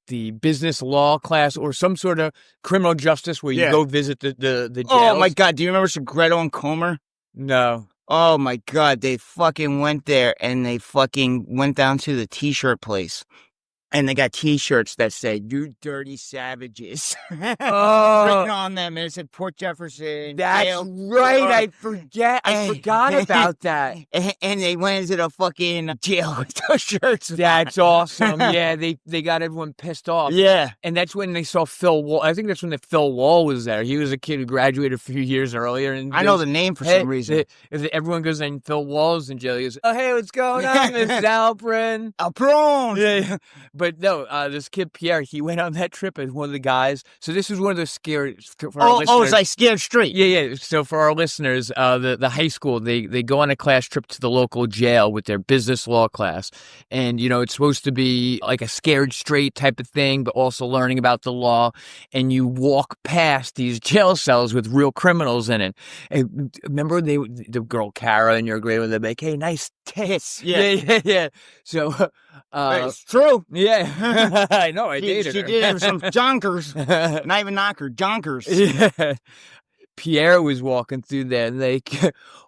the business law class or some sort of criminal justice where you go visit the jails. Oh, my God. Do you remember Segredo and Comer? No. Oh, my God. They fucking went there and they fucking went down to the T-shirt place. And they got T-shirts that said, "You dirty savages." Written on them. And it said Port Jefferson. That's right. I forgot about that. And they went into the fucking jail with those shirts. That's awesome. Yeah, they got everyone pissed off. Yeah. And that's when they saw Phil Wall. I think that's when Phil Wall was there. He was a kid who graduated a few years earlier. And I know the name for some reason. If everyone goes in, Phil Wall's in jail. He goes, oh, hey, what's going on, Miss Alprin? Alprin! Yeah. But no, this kid Pierre, he went on that trip as one of the guys. So this was one of those scared for our listeners. It's like Scared Straight. Yeah. So for our listeners, the high school, they go on a class trip to the local jail with their business law class. And, it's supposed to be like a Scared Straight type of thing, but also learning about the law. And you walk past these jail cells with real criminals in it. And remember the girl Kara in your grade where they're like, hey, nice tits. Yeah. So... it's true. Yeah. I know, I dated her. She did some jonkers. Not even knocker, jonkers. Yeah. Pierre was walking through there like,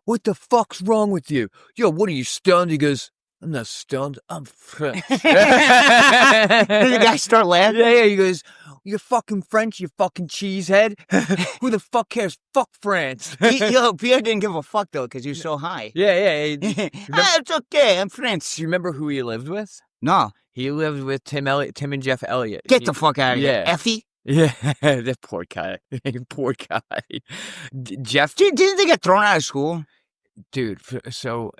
what the fuck's wrong with you? Yo, what are you, stoned? He goes, I'm not stoned, I'm French. Did the guy start laughing? Yeah, he goes, you're fucking French, you fucking cheesehead. Who the fuck cares? Fuck France. Pierre didn't give a fuck, though, because he was so high. Yeah. It's okay, I'm French. Do you remember who he lived with? No. He lived with Tim and Jeff Elliott. Get the fuck out of here. Effie? Yeah, that poor guy. Poor guy. Jeff. Didn't they get thrown out of school? Dude, so...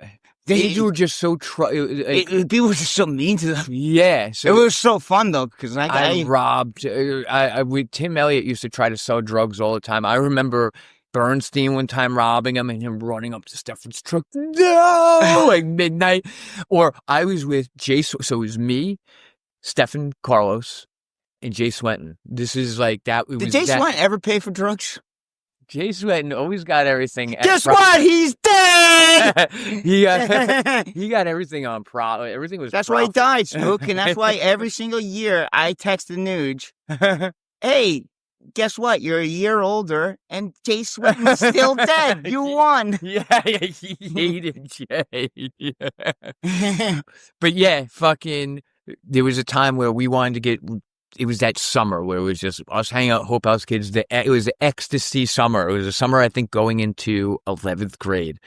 They were just so... people were just so mean to them. Yeah. So it was so fun, though, because I robbed... Tim Elliott used to try to sell drugs all the time. I remember Bernstein one time robbing him and him running up to Stefan's truck. No! Like midnight. Or I was with Jay. So it was me, Stefan Carlos, and Jay Swenton. This is like that. Did Jay Swenton ever pay for drugs? Jay Swenton always got everything. Guess what? He's dead! he got everything on everything was That's why he died, Smook, and that's why every single year I text the Nuge, hey, guess what? You're a year older, and Jay Swenton's still dead. You won. Yeah, he hated Jay. Yeah. But yeah, fucking, there was a time where we wanted to get, it was that summer where it was just us hanging out, Hope House kids. It was the ecstasy summer. It was a summer, I think, going into 11th grade.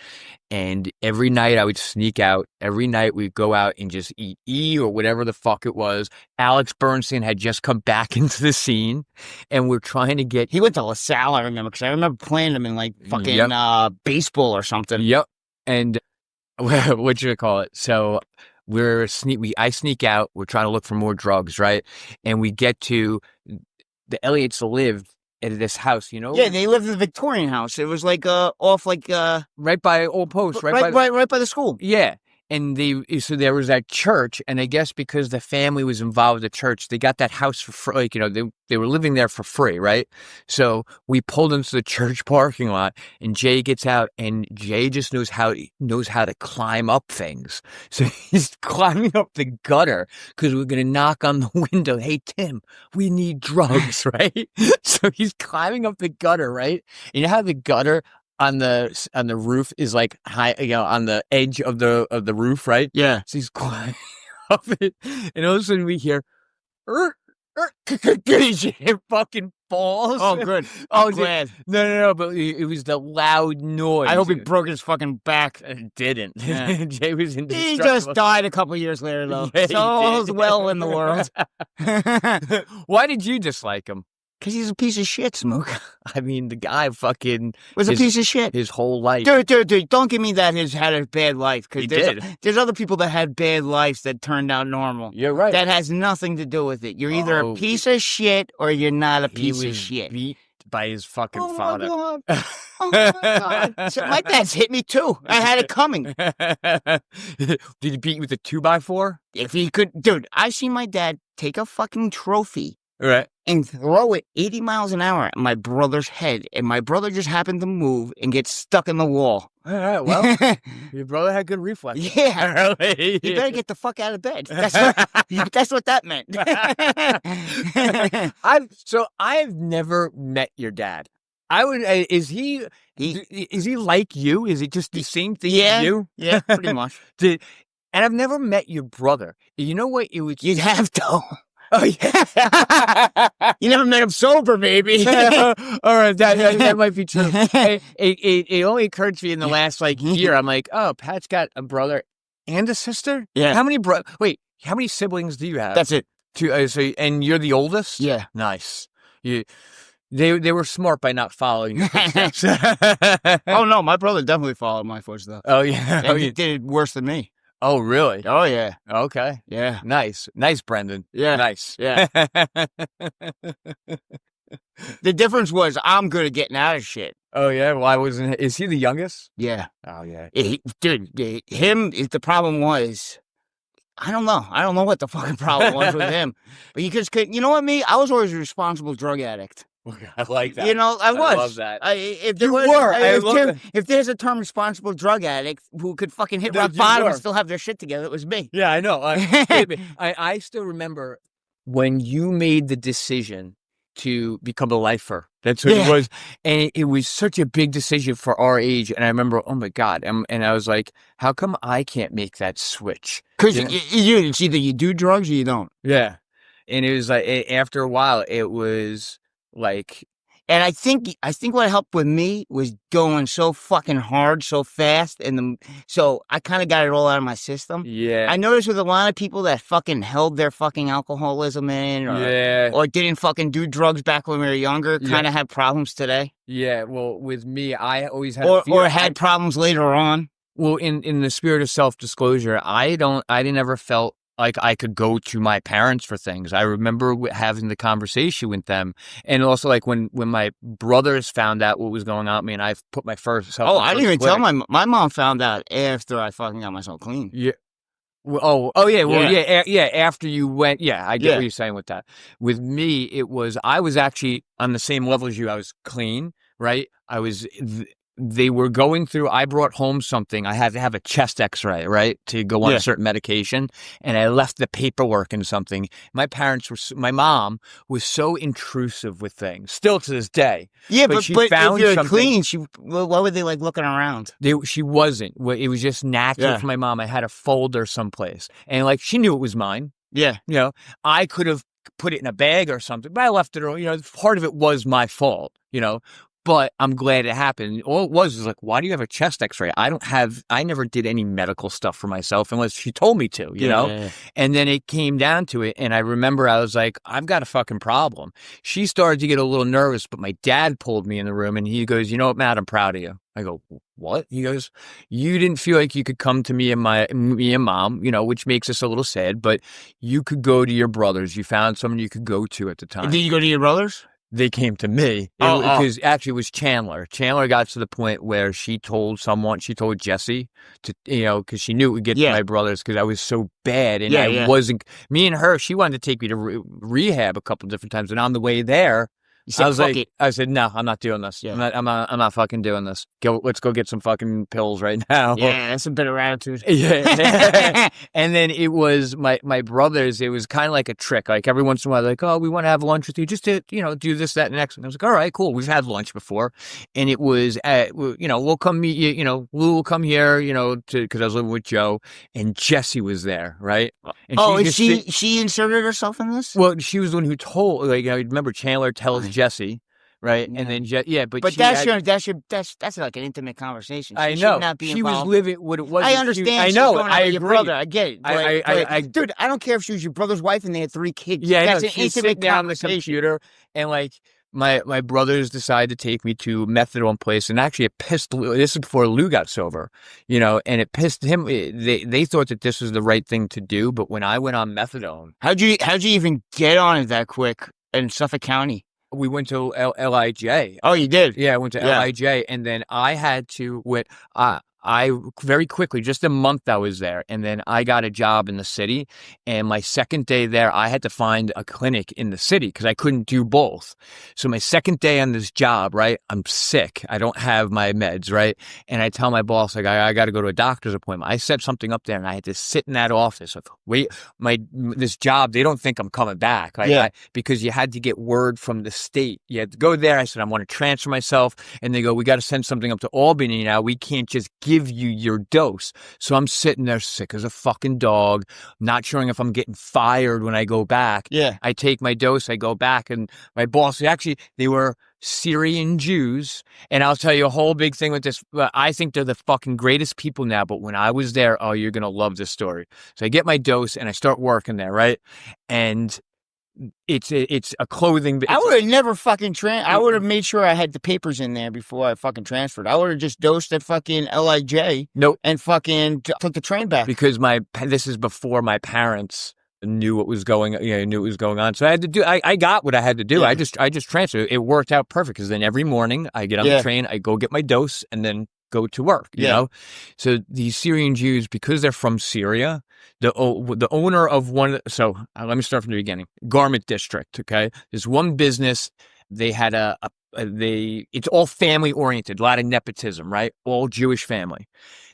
And every night I would sneak out. Every night we'd go out and just eat or whatever the fuck it was. Alex Bernstein had just come back into the scene. And we're trying to get... He went to LaSalle, I remember, because I remember playing him in like fucking baseball or something. Yep. And what should I call it? So... I sneak out. We're trying to look for more drugs, right? And we get to the Elliots live at this house, you know? Yeah, they lived in the Victorian house. It was like off like right by Old Post, right by the school. Yeah. And so there was that church, and I guess because the family was involved with the church, they got that house for free. Like, you know, they were living there for free, right? So we pulled into the church parking lot, and Jay gets out, and Jay just knows how to climb up things. So he's climbing up the gutter because we're gonna knock on the window. Hey Tim, we need drugs, right? So he's climbing up the gutter, right? And you know how the gutter on the roof is like high, you know, on the edge of the roof, right? Yeah. So he's climbing up it, and all of a sudden we hear, it fucking falls. Oh, good. Oh, glad. No, but it was the loud noise. I hope he broke his fucking back. It didn't. Yeah. Jay was in. He just died a couple years later, though. Yeah, so all's well in the world. Why did you dislike him? Because he's a piece of shit, Smook. I mean, the guy fucking was a piece of shit his whole life. Dude, don't give me that he's had a bad life. Because there's other people that had bad lives that turned out normal. You're right. That has nothing to do with it. You're either a piece of shit or you're not a piece of shit. Beat by his fucking father. My God. Oh my God. So my dad's hit me too. I had it coming. Did he beat you with a 2x4? If he could, dude, I seen my dad take a fucking trophy. Right. And throw it 80 miles an hour at my brother's head. And my brother just happened to move and get stuck in the wall. All right, well, your brother had good reflexes. Yeah. He better get the fuck out of bed. That's what that meant. I've never met your dad. I would. Is he like you? Is it just the same thing as you? Yeah, pretty much. And I've never met your brother. You know what? You'd have to. Oh, yeah. You never met him sober, baby. All right, that might be true. It only occurred to me in the last year. I'm like, oh, Pat's got a brother and a sister. Yeah. How many siblings do you have? That's it. Two. And you're the oldest. Yeah. Nice. They were smart by not following your footsteps. Oh no, my brother definitely followed my footsteps. Oh yeah. And he did it worse than me. Oh, really? Oh, yeah. Okay. Yeah. Nice, Brendan. Yeah. Nice. Yeah. The difference was I'm good at getting out of shit. Oh, yeah? Well, I wasn't. Is he the youngest? Yeah. Oh, yeah. The problem was, I don't know. I don't know what the fucking problem was with him. But you know what, me? I was always a responsible drug addict. I like that. You know, I was. I love that. If there's a term responsible drug addict who could fucking hit rock bottom and still have their shit together, it was me. Yeah, I know. I still remember when you made the decision to become a lifer. That's what it was. And it was such a big decision for our age. And I remember, oh my God. And I was like, how come I can't make that switch? Because it's either you do drugs or you don't. Yeah. And it was like, after a while, it was like, and I think what helped with me was going so fucking hard, so fast, so I kind of got it all out of my system. Yeah. I noticed with a lot of people that fucking held their fucking alcoholism in, or didn't fucking do drugs back when we were younger, kind of have problems today. Yeah. Well, with me, I always had or had problems later on. Well, in the spirit of self-disclosure, I never felt like I could go to my parents for things. I remember having the conversation with them, and also like when my brothers found out what was going on with me, and I put my first. I didn't even tell my mom found out after I fucking got myself clean. Yeah. Yeah. Well, yeah. After you went, I get what you're saying with that. With me, I was actually on the same level as you. I was clean, right? They were going through, I brought home something. I had to have a chest x-ray, right? To go on a certain medication. And I left the paperwork and something. My mom was so intrusive with things, still to this day. Yeah, but if you're clean, why were they like looking around? She wasn't. It was just natural for my mom. I had a folder someplace. And like, she knew it was mine. Yeah. You know, I could have put it in a bag or something, but I left it, you know, part of it was my fault, you know. But I'm glad it happened. All it was like, why do you have a chest x-ray? I never did any medical stuff for myself unless she told me to, you know? Yeah. And then it came down to it. And I remember I was like, I've got a fucking problem. She started to get a little nervous, but my dad pulled me in the room and he goes, you know what, Matt, I'm proud of you. I go, what? He goes, you didn't feel like you could come to me and mom, you know, which makes us a little sad, but you could go to your brothers. You found someone you could go to at the time. Did you go to your brothers? They came to me because actually it was Chandler. Chandler got to the point where she told Jesse to, you know, because she knew it would get to my brothers because I was so bad and I wasn't. Me and her, she wanted to take me to rehab a couple different times, and on the way there, I said, no, I'm not doing this. Yeah. I'm not fucking doing this. Let's go get some fucking pills right now. Yeah, that's a better attitude. Yeah. And then it was my brothers. It was kind of like a trick. Like every once in a while, like, oh, we want to have lunch with you just to, you know, do this, that, and next. And I was like, all right, cool. We've had lunch before. And it was, you know, we'll come meet you, you know, Lou will come here, you know, because I was living with Joe and Jessie was there, right? And she inserted herself in this? Well, she was the one who told, like, I remember Chandler tells Jesse, right? Yeah. And then, but that's like an intimate conversation. I know. She was living what it was. I understand. I know. I agree. Your brother. I get it. Dude, I don't care if she was your brother's wife and they had 3 kids. Yeah, that's an intimate down the computer and like. My brothers decided to take me to methadone place, and actually it pissed Lou. This is before Lou got sober, you know, and it pissed him. They thought that this was the right thing to do, but when I went on methadone, how'd you even get on it that quick in Suffolk County? We went to LIJ. Oh, you did? Yeah, I went to LIJ, and then I had to I very quickly, just a month I was there, and then I got a job in the city, and my second day there, I had to find a clinic in the city because I couldn't do both. So my second day on this job, right, I'm sick. I don't have my meds, right? And I tell my boss, like, I got to go to a doctor's appointment. I set something up there, and I had to sit in that office. Wait, this job, they don't think I'm coming back. Because you had to get word from the state. You had to go there. I said, I want to transfer myself. And they go, we got to send something up to Albany now. We can't just give you your dose. So I'm sitting there sick as a fucking dog, not sure if I'm getting fired when I go back. Yeah. I take my dose, I go back, and my boss, actually, they were Syrian Jews. And I'll tell you a whole big thing with this. I think they're the fucking greatest people now, but when I was there, oh, you're going to love this story. So I get my dose and I start working there, right? And it's a clothing. I would have never fucking I would have made sure I had the papers in there before I fucking transferred. I would have just dosed at fucking LIJ. Nope. And fucking took the train back. Because this is before my parents knew what was going on. So I had to do. I got what I had to do. Yeah. I just transferred. It worked out perfect because then every morning I get on the train, I go get my dose, and then go to work, you know? So these Syrian Jews, because they're from Syria, the owner of one, so let me start from the beginning. Garment District, okay? There's one business, they had it's all family oriented, a lot of nepotism, right? All Jewish family.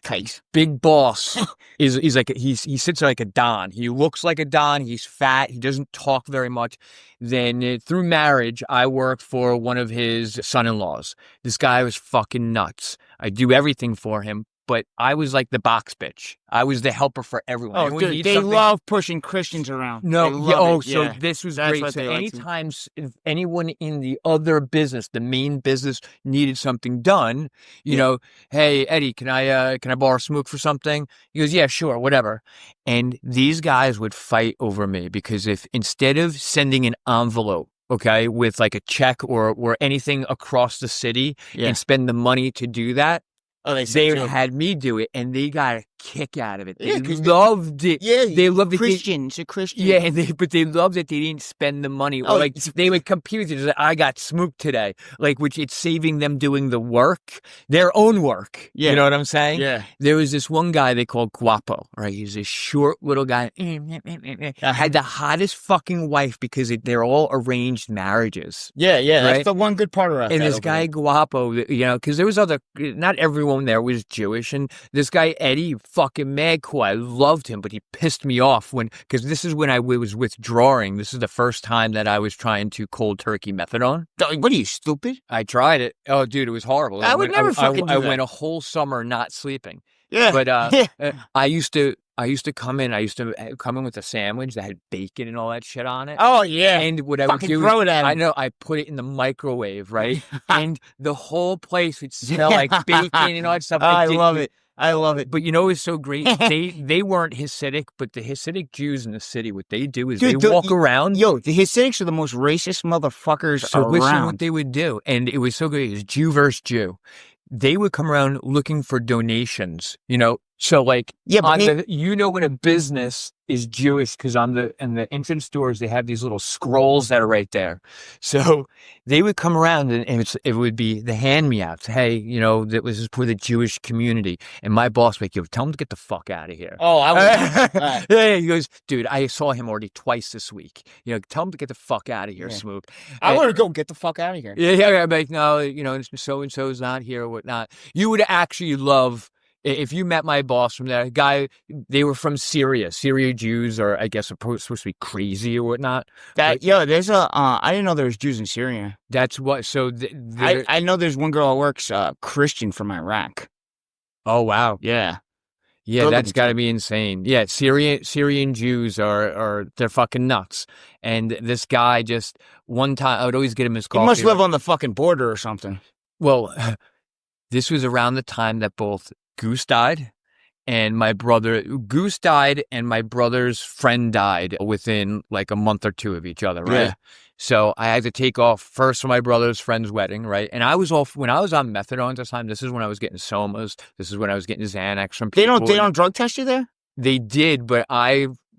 Case. Big boss is like, he sits like a Don. He looks like a Don. He's fat. He doesn't talk very much. Then through marriage, I worked for one of his son-in-laws. This guy was fucking nuts. I do everything for him, but I was like the box bitch. I was the helper for everyone. Oh, dude, they love pushing Christians around. No, so this was great. So anytime if anyone in the other business, the main business, needed something done, you know, hey, Eddie, can I borrow Smook for something? He goes, yeah, sure, whatever. And these guys would fight over me because if instead of sending an envelope, okay, with like a check or anything across the city and spend the money to do that, they had me do it, and they got a kick out of it. Yeah, They 'cause loved it. Yeah, They loved it. Christians, a Christian. Yeah, but they loved that they didn't spend the money. Or Oh, like they would compete with you. Like, I got smooked today. Like, which it's saving them doing the work, their own work. Yeah. You know what I'm saying? Yeah. There was this one guy they called Guapo, right? He's this short little guy. Had the hottest fucking wife because they're all arranged marriages. Yeah, yeah. Right? That's the one good part about And that this over guy Guapo, you know, because there was not everyone there was Jewish. And this guy Eddie, fucking mad cool. I loved him, but he pissed me off because this is when I was withdrawing. This is the first time that I was trying to cold turkey methadone. there. What are you, stupid? I tried it. Oh, dude, it was horrible. I would never fucking do I that. went a whole summer not sleeping. Yeah. But yeah. I used to come in. I used to come in with a sandwich that had bacon and all that shit on it. Oh, yeah. And what I would Fucking do throw is, it at him. I know, I put it in the microwave, right? And the whole place would smell like bacon and all that stuff. I love it. I love it. But you know, it's so great. They weren't Hasidic, but the Hasidic Jews in the city, what they do is Dude, they walk around. Yo, the Hasidics are the most racist motherfuckers So listen around. what they would do. And it was so great. It was Jew versus Jew. They would come around looking for donations, you know? So like, Yeah, but you know when a business is Jewish because in the entrance doors, they have these little scrolls that are right there. So they would come around and it would be the hand-me-outs. Hey, you know, this is for the Jewish community. And my boss would go, tell him to get the fuck out of here. Oh, I was. Yeah, he goes, dude, I saw him already twice this week. You know, tell him to get the fuck out of here, Yeah. Smook. I want to go get the fuck out of here. Yeah, I'm like, no, you know, so-and-so's not here or whatnot. You would actually love, if you met my boss from there, guy, they were from Syria. Syria Jews are, I guess, supposed to be crazy or whatnot. There's I didn't know there was Jews in Syria. That's what, so... I know there's one girl that works, Christian from Iraq. Oh, wow. Yeah. Yeah, Go that's look got to into be insane. Yeah, Syrian Jews they're fucking nuts. And this guy just, one time, I would always get him his coffee. He must live on the fucking border or something. Well, this was around the time that both Goose died and my brother's friend died within like a month or two of each other, right? Yeah. So I had to take off first for my brother's friend's wedding, right? And I was when I was on methadone at the time, this is when I was getting somas. This is when I was getting Xanax from people. They don't drug test you there? They did, but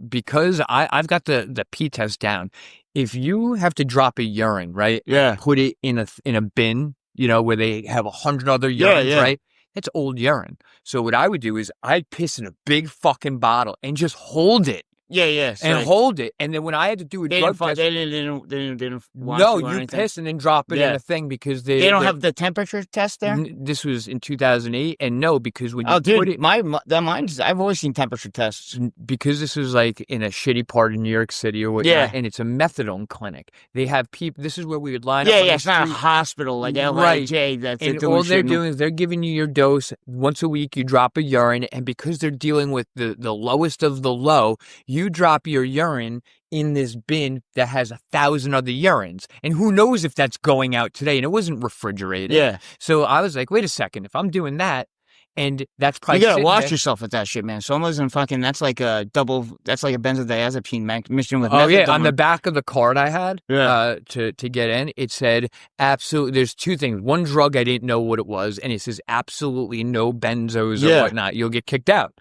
because I've got the P test down. If you have to drop a urine, right? Yeah. Put it in a bin, you know, where they have 100 other urines, yeah. right? That's old urine. So what I would do is I'd piss in a big fucking bottle and just hold it. Yeah. And hold it. And then when I had to do a drug test. They didn't want No, you or you anything? piss and then drop it in a thing because They don't have the temperature test there? This was in 2008. And no, because when you put it. I've always seen temperature tests. Because this was like in a shitty part of New York City or whatnot. Yeah. And it's a methadone clinic. They have people. This is where we would line up. Yeah, it's not a hospital like LIJ. And all they're doing is they're giving you your dose once a week. You drop a urine, and because they're dealing with the lowest of the low, you drop your urine in this bin that has 1,000 other urines, and who knows if that's going out today? And it wasn't refrigerated. Yeah. So I was like, wait a second, if I'm doing that. And that's probably you gotta wash yourself with that shit, man. Somas and fucking that's like a benzodiazepine mixed in with methadone. Oh yeah, on the back of the card I had to get in, it said absolutely. There's two things. One drug I didn't know what it was, and it says absolutely no benzos or whatnot. You'll get kicked out.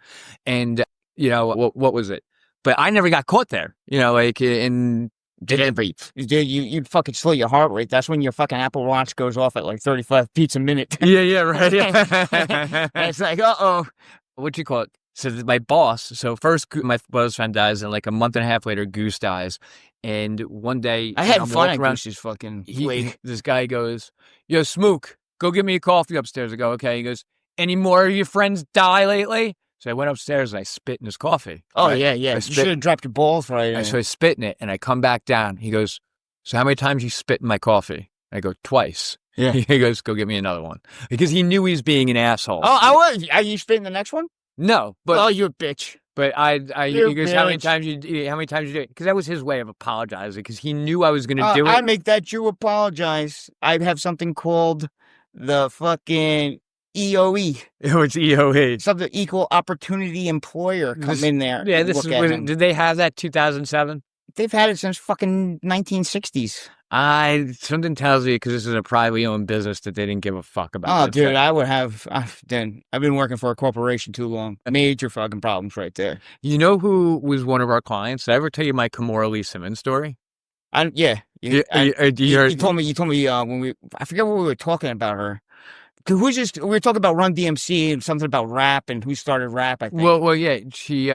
And you know what was it? But I never got caught there. You know, like in. Dude, you'd fucking slow your heart rate. That's when your fucking Apple Watch goes off at like 35 beats a minute. Yeah, right. And it's like, uh-oh. What you call it? So my boss, first my brother's friend dies, and like a month and a half later, Goose dies. And one day... I had fun at Goose's fucking wake. This guy goes, yo, Smook, go get me a coffee upstairs. I go, okay. He goes, any more of your friends die lately? So I went upstairs and I spit in his coffee. Oh, right? yeah. You should have dropped your balls right. So I spit in it, and I come back down. He goes, so how many times you spit in my coffee? I go, twice. Yeah. He goes, go get me another one. Because he knew he was being an asshole. Oh, I was. Are you spitting the next one? No, but... Oh, you a bitch. But he goes, how many times you do it? Because that was his way of apologizing, because he knew I was going to do it. I make that Jew apologize. I'd have something called the fucking... EOE. Oh, it's EOE. Something equal opportunity employer come in there. Yeah, did they have that 2007? They've had it since fucking 1960s. Something tells me because this is a privately owned business that they didn't give a fuck about. Oh, that dude, shit. I would have. I've been working for a corporation too long. Major fucking problems right there. You know who was one of our clients? Did I ever tell you my Kimora Lee Simmons story? Yeah. You told me when I forget what we were talking about her. We were talking about Run DMC and something about rap and who started rap, I think. Well, yeah, she's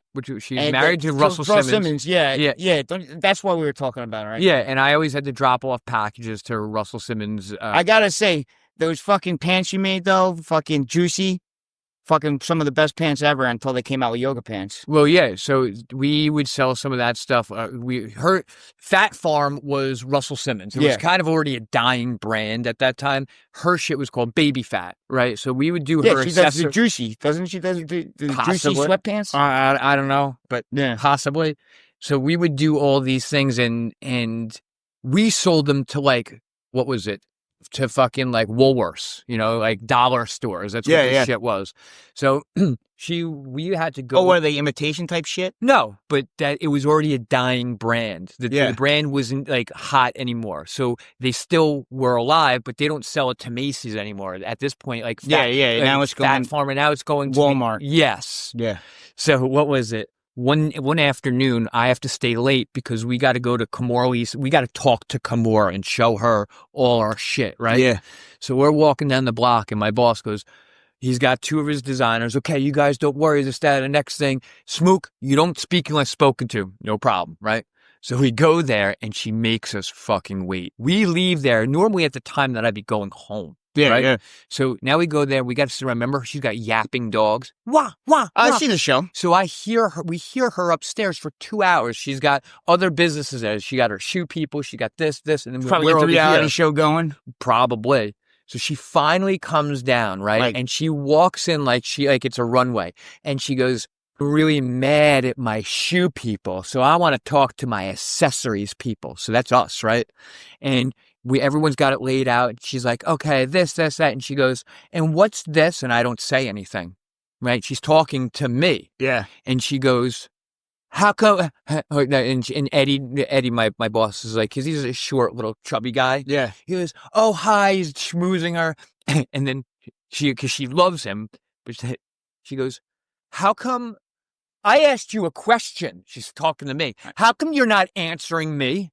married to Russell Simmons. Yeah. That's why we were talking about her, right? Yeah, and I always had to drop off packages to Russell Simmons. I gotta say, those fucking pants you made, though, fucking juicy. Fucking some of the best pants ever until they came out with yoga pants. Well, yeah, so we would sell some of that stuff. Her Fat Farm was Russell Simmons. It was kind of already a dying brand at that time. Her shit was called Baby Fat, right? So we would do her. She does the juicy, doesn't she? Does the juicy sweatpants? I don't know, but yeah, possibly. So we would do all these things, and we sold them to like, what was it? To fucking like Woolworths, like dollar stores. That's what this shit was. So we had to go. Oh, were they imitation type shit? No, but that it was already a dying brand. The brand wasn't like hot anymore. So they still were alive, but they don't sell it to Macy's anymore at this point. Like now it's going Fat Farm, and now it's going to Walmart. Yes. Yeah. So what was it? One afternoon, I have to stay late because we got to go to Kimora. We got to talk to Kimora and show her all our shit, right? Yeah. So we're walking down the block, and my boss goes, he's got two of his designers. Okay, you guys don't worry. This, that, and the next thing. Smook, you don't speak unless spoken to. No problem, right? So we go there, and she makes us fucking wait. We leave there normally at the time that I'd be going home. Yeah, right? yeah. So now we go there. We got to remember she's got yapping dogs. Wah, wah, wah. I've seen the show. So we hear her upstairs for 2 hours. She's got other businesses there. She got her shoe people. She got this, and then probably we're a reality here. show going. Probably. So she finally comes down, right? And she walks in like it's a runway, and she goes, really mad at my shoe people. So I want to talk to my accessories people. So that's us, right? And everyone's got it laid out. She's like, okay, this, that. And she goes, and what's this? And I don't say anything, right? She's talking to me. Yeah. And she goes, how come? And Eddie, my boss is like, because he's a short little chubby guy. Yeah. He goes, oh, hi. He's schmoozing her. And then because she loves him, but she goes, how come? I asked you a question. She's talking to me. How come you're not answering me?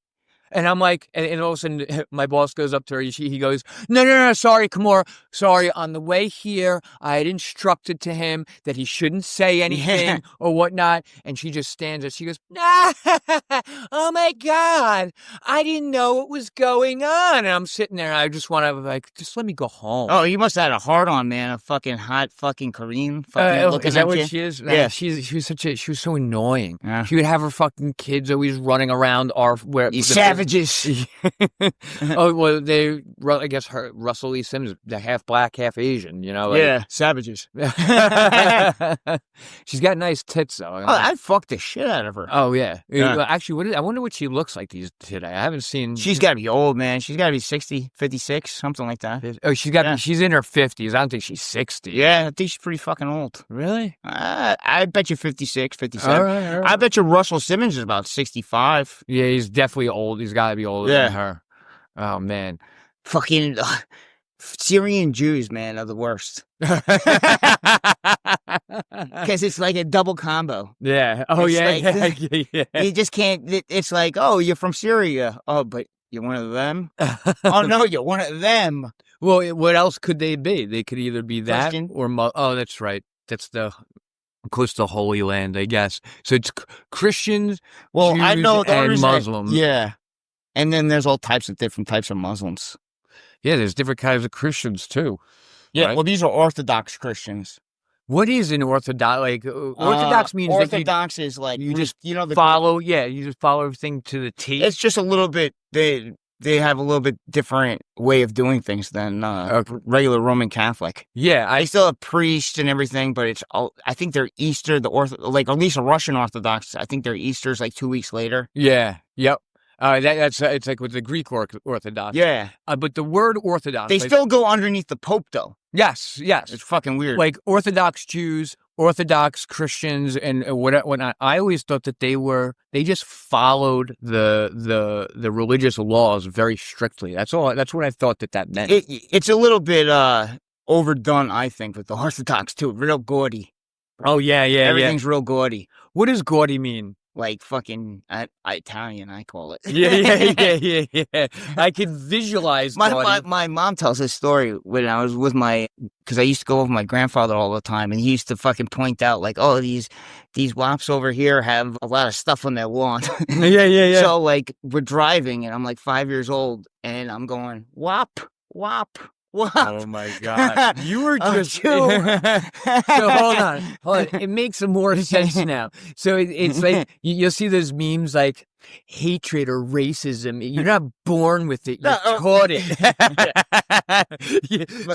And I'm like, and all of a sudden, my boss goes up to her. He goes, no, sorry, Kimora. Sorry, on the way here, I had instructed to him that he shouldn't say anything or whatnot. And she just stands there. She goes, oh my God, I didn't know what was going on. And I'm sitting there, and I just want to, just let me go home. Oh, you must have had a hard on, man. A fucking hot fucking Korean. Is that what she is? Yeah. She was so annoying. Yeah. She would have her fucking kids always running around savages. Oh, well, I guess Russell Lee Simmons, they're half black, half Asian, savages. She's got nice tits, though. I'd fuck the shit out of her. Oh, yeah. Actually, I wonder what she looks like today. I haven't seen. She's got to be old, man. She's got to be 60, 56, something like that. Oh, she's in her 50s. I don't think she's 60. Yeah, I think she's pretty fucking old. Really? I bet you 56, 57. All right. I bet you Russell Simmons is about 65. Yeah, he's definitely old. He's got to be older than her. Oh, man. Fucking Syrian Jews, man, are the worst. Because it's like a double combo. Yeah. Oh, yeah. You just can't. It's like, oh, you're from Syria. Oh, but you're one of them? Oh, no, you're one of them. Well, what else could they be? They could either be that Christian? or... Oh, that's right. That's close to Holy Land, I guess. So it's Christians, Jews, I know and Muslims. Yeah. And then there's all different types of Muslims. Yeah, there's different kinds of Christians, too. Yeah, right? well, these are Orthodox Christians. What is an Orthodox? Orthodox means Orthodox is like you just follow. Yeah, you just follow everything to the T. It's just a little bit. They have a little bit different way of doing things than regular Roman Catholic. Yeah, I still have priests and everything, but it's all. I think their Easter, at least a Russian Orthodox. I think their Easter's like 2 weeks later. Yeah. Yep. That's it's like with the Greek Orthodox. Yeah. But the word Orthodox, they still go underneath the Pope, though. Yes. It's fucking weird. Like Orthodox Jews Orthodox Christians and whatnot. I always thought that they just followed the religious laws very strictly. That's all. That's what I thought that meant. It's a little bit overdone, I think, with the Orthodox too. Real gaudy. Oh yeah. Everything's real gaudy. What does gaudy mean? Like fucking Italian, I call it. Yeah. I can visualize. My mom tells this story when I was with because I used to go with my grandfather all the time, and he used to fucking point out like, oh, these wops over here have a lot of stuff on their lawn. Yeah. So like we're driving, and I'm like 5 years old, and I'm going wop. Oh my God! You were just so hold on. It makes more sense now. So it's like you'll see those memes like hatred or racism. You're not born with it. You're taught it.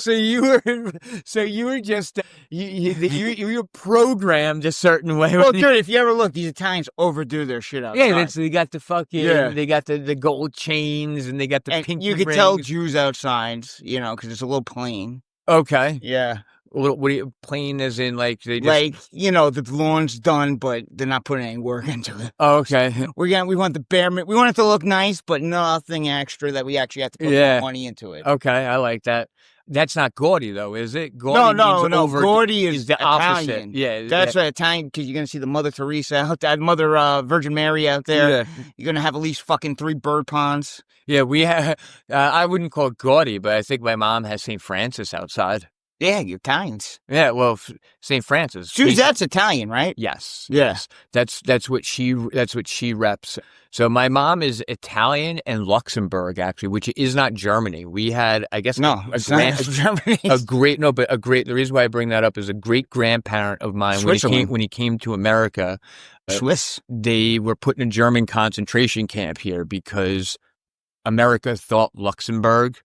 So you were just you were programmed a certain way. Well, dude, if you ever look, these Italians overdo their shit outside. Yeah, they got the fucking they got the gold chains and they got the pink. You could tell Jews outside, because it's a little plain. Okay. Yeah. What are you plain as in like they just... like the lawn's done, but they're not putting any work into it. Oh, okay. We want the bare. We want it to look nice, but nothing extra that we actually have to put more money into it. Okay, I like that. That's not gaudy though, is it? Gaudy no. Gaudy is the Italian. opposite. Yeah, that's what Italian, because you're gonna see the Mother Teresa out there, Mother Virgin Mary out there. Yeah. You're gonna have at least fucking 3 bird ponds. Yeah, we have. I wouldn't call it gaudy, but I think my mom has St. Francis outside. Yeah, you're Italians. Yeah, well, St. Francis. That's Italian, right? Yes. Yeah. Yes. That's what she reps. So my mom is Italian and Luxembourg, actually, which is not Germany. We had, I guess, not Germany. The reason why I bring that up is a great grandparent of mine when he came to America. Swiss. They were put in a German concentration camp here because America thought Luxembourg.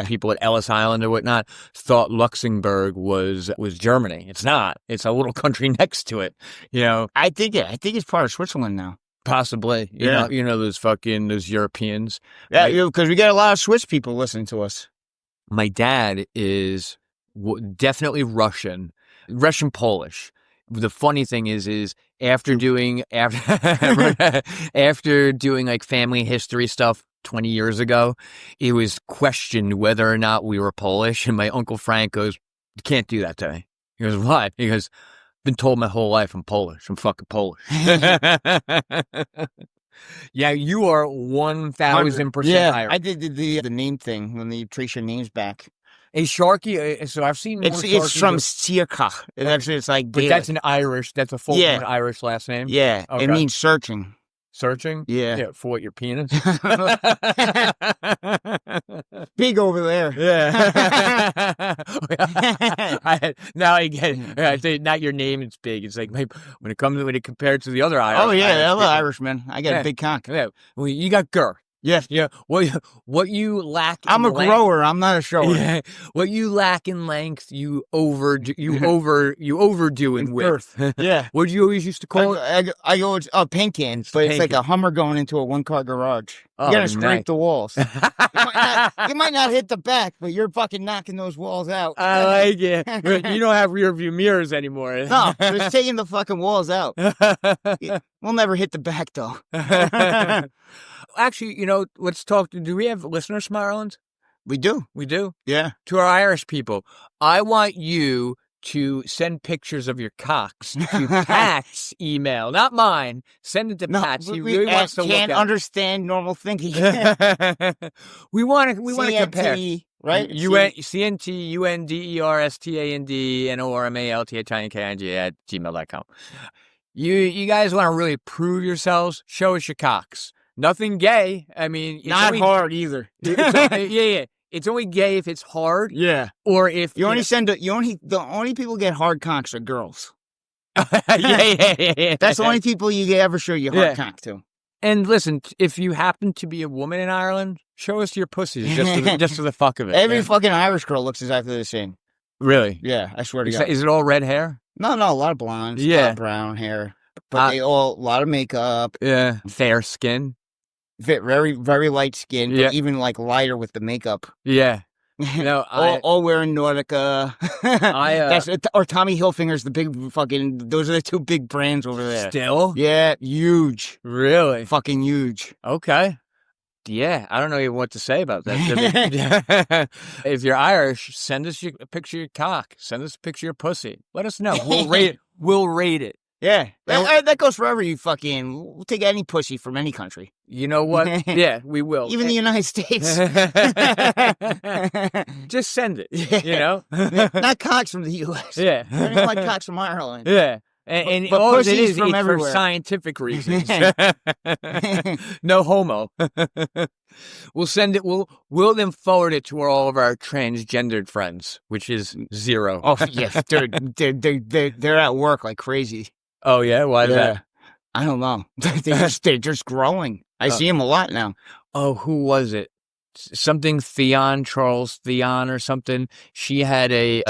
People at Ellis Island or whatnot thought Luxembourg was Germany. It's not. It's a little country next to it. I think it's part of Switzerland now. Possibly. You know those Europeans. Yeah, because we got a lot of Swiss people listening to us. My dad is definitely Russian Polish. The funny thing is after doing like family history stuff 20 years ago, it was questioned whether or not we were Polish. And my Uncle Frank goes, "You can't do that to me." He goes, "What?" He goes, "I've been told my whole life I'm Polish. I'm fucking Polish." Yeah, you are 1,000% Irish. I did the name thing when they trace your names back. A Sharkey, so I've seen it's from Sirka. It's like but that's a full Irish last name? Yeah, okay. It means searching. Searching? Yeah. For what, your penis? Big over there. Yeah. Now I get it. I think not your name, it's big. It's like when it compared to the other Irish. Oh, yeah, I'm an Irishman. I got a big cock. Yeah. Well, you got girth. Yes. Yeah. What you lack in I'm a length, grower. I'm not a shower. Yeah. What you lack in length, you overdo in width. Yeah. What you always used to call it? I go paint cans, but it's like a Hummer going into a 1-car garage. You gotta scrape the walls. You might not hit the back, but you're fucking knocking those walls out. I like it. You don't have rear view mirrors anymore. No, it's taking the fucking walls out. We'll never hit the back though. Actually, let's talk. Do we have listeners from Ireland? We do. We do? Yeah. To our Irish people, I want you to send pictures of your cocks to Pat's email, not mine. Send it to Pat's. He really wants to can't understand normal thinking. we want to compare. Right? CNT, UNDERSTAND, NORMALT, ITALIANKING@gmail.com. You guys want to really prove yourselves? Show us your cocks. Nothing gay. I mean, it's not hard either. Yeah. It's only gay if it's hard. Yeah. Or if the only people get hard cocks are girls. Yeah. That's the only people you ever show your hard cock to. And listen, if you happen to be a woman in Ireland, show us your pussies just for the fuck of it. Every fucking Irish girl looks exactly the same. Really? Yeah, I swear to God. Is it all red hair? No, a lot of blondes, a lot of brown hair. But a lot of makeup. Yeah. Fair skin. Very, very light skin, but even like lighter with the makeup. Yeah. No, all wearing Nautica. That's or Tommy Hilfiger's the big fucking. Those are the two big brands over there. Still? Yeah, huge. Really? Fucking huge. Okay. Yeah, I don't know even what to say about that. If you're Irish, send us a picture of your cock. Send us a picture of your pussy. Let us know. We'll rate it. We'll rate it. Yeah, that goes forever. You fucking, we'll take any pussy from any country. You know what? Yeah, we will. Even the United States. Just send it. You know, not cocks from the U.S. Yeah, I don't like cocks from Ireland. Yeah. And but all it is from for scientific reasons. No homo. We'll send it. We'll then forward it to all of our transgendered friends, which is 0. Oh yeah, they're at work like crazy. Oh yeah, why is that? I don't know. They're just growing. I see them a lot now. Oh, who was it? Something Charles Theon or something. She had a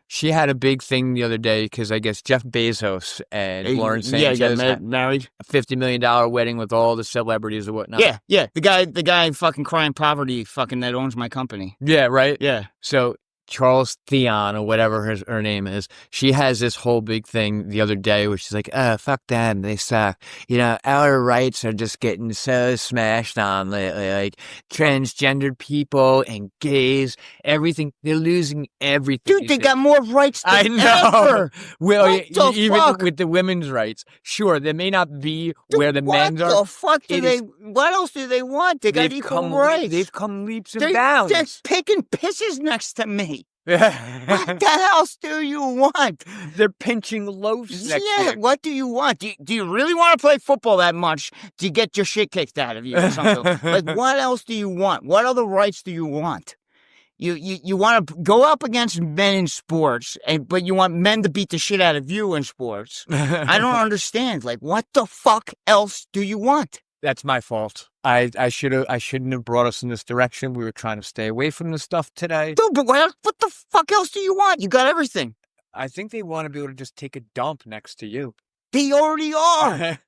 She had a big thing the other day because I guess Jeff Bezos and Lauren Sanchez got married. A $50 million wedding with all the celebrities and whatnot. Yeah. The guy fucking crying poverty fucking that owns my company. Yeah, right. Yeah. So Charles Theon or whatever her name is, she has this whole big thing the other day where she's like, fuck them, they suck. You know, our rights are just getting so smashed on lately. Like transgendered people and gays, everything. They're losing everything. Dude, they got more rights than I know. ever. Well, What even fuck? with the women's rights, sure, they may not be where the men's are. What the fuck what else do they want? They got equal rights. They've come leaps and bounds. They're picking pisses next to me. Yeah. What the else do you want? They're pinching loaves next to you. What do you want? Do you really want to play football that much to get your shit kicked out of you or something? Like, what else do you want? What other rights do you want? You want to go up against men in sports, but you want men to beat the shit out of you in sports. I don't understand. Like, what the fuck else do you want? That's my fault. I shouldn't have brought us in this direction. We were trying to stay away from this stuff today. Dude, but what the fuck else do you want? You got everything. I think they want to be able to just take a dump next to you. They already are.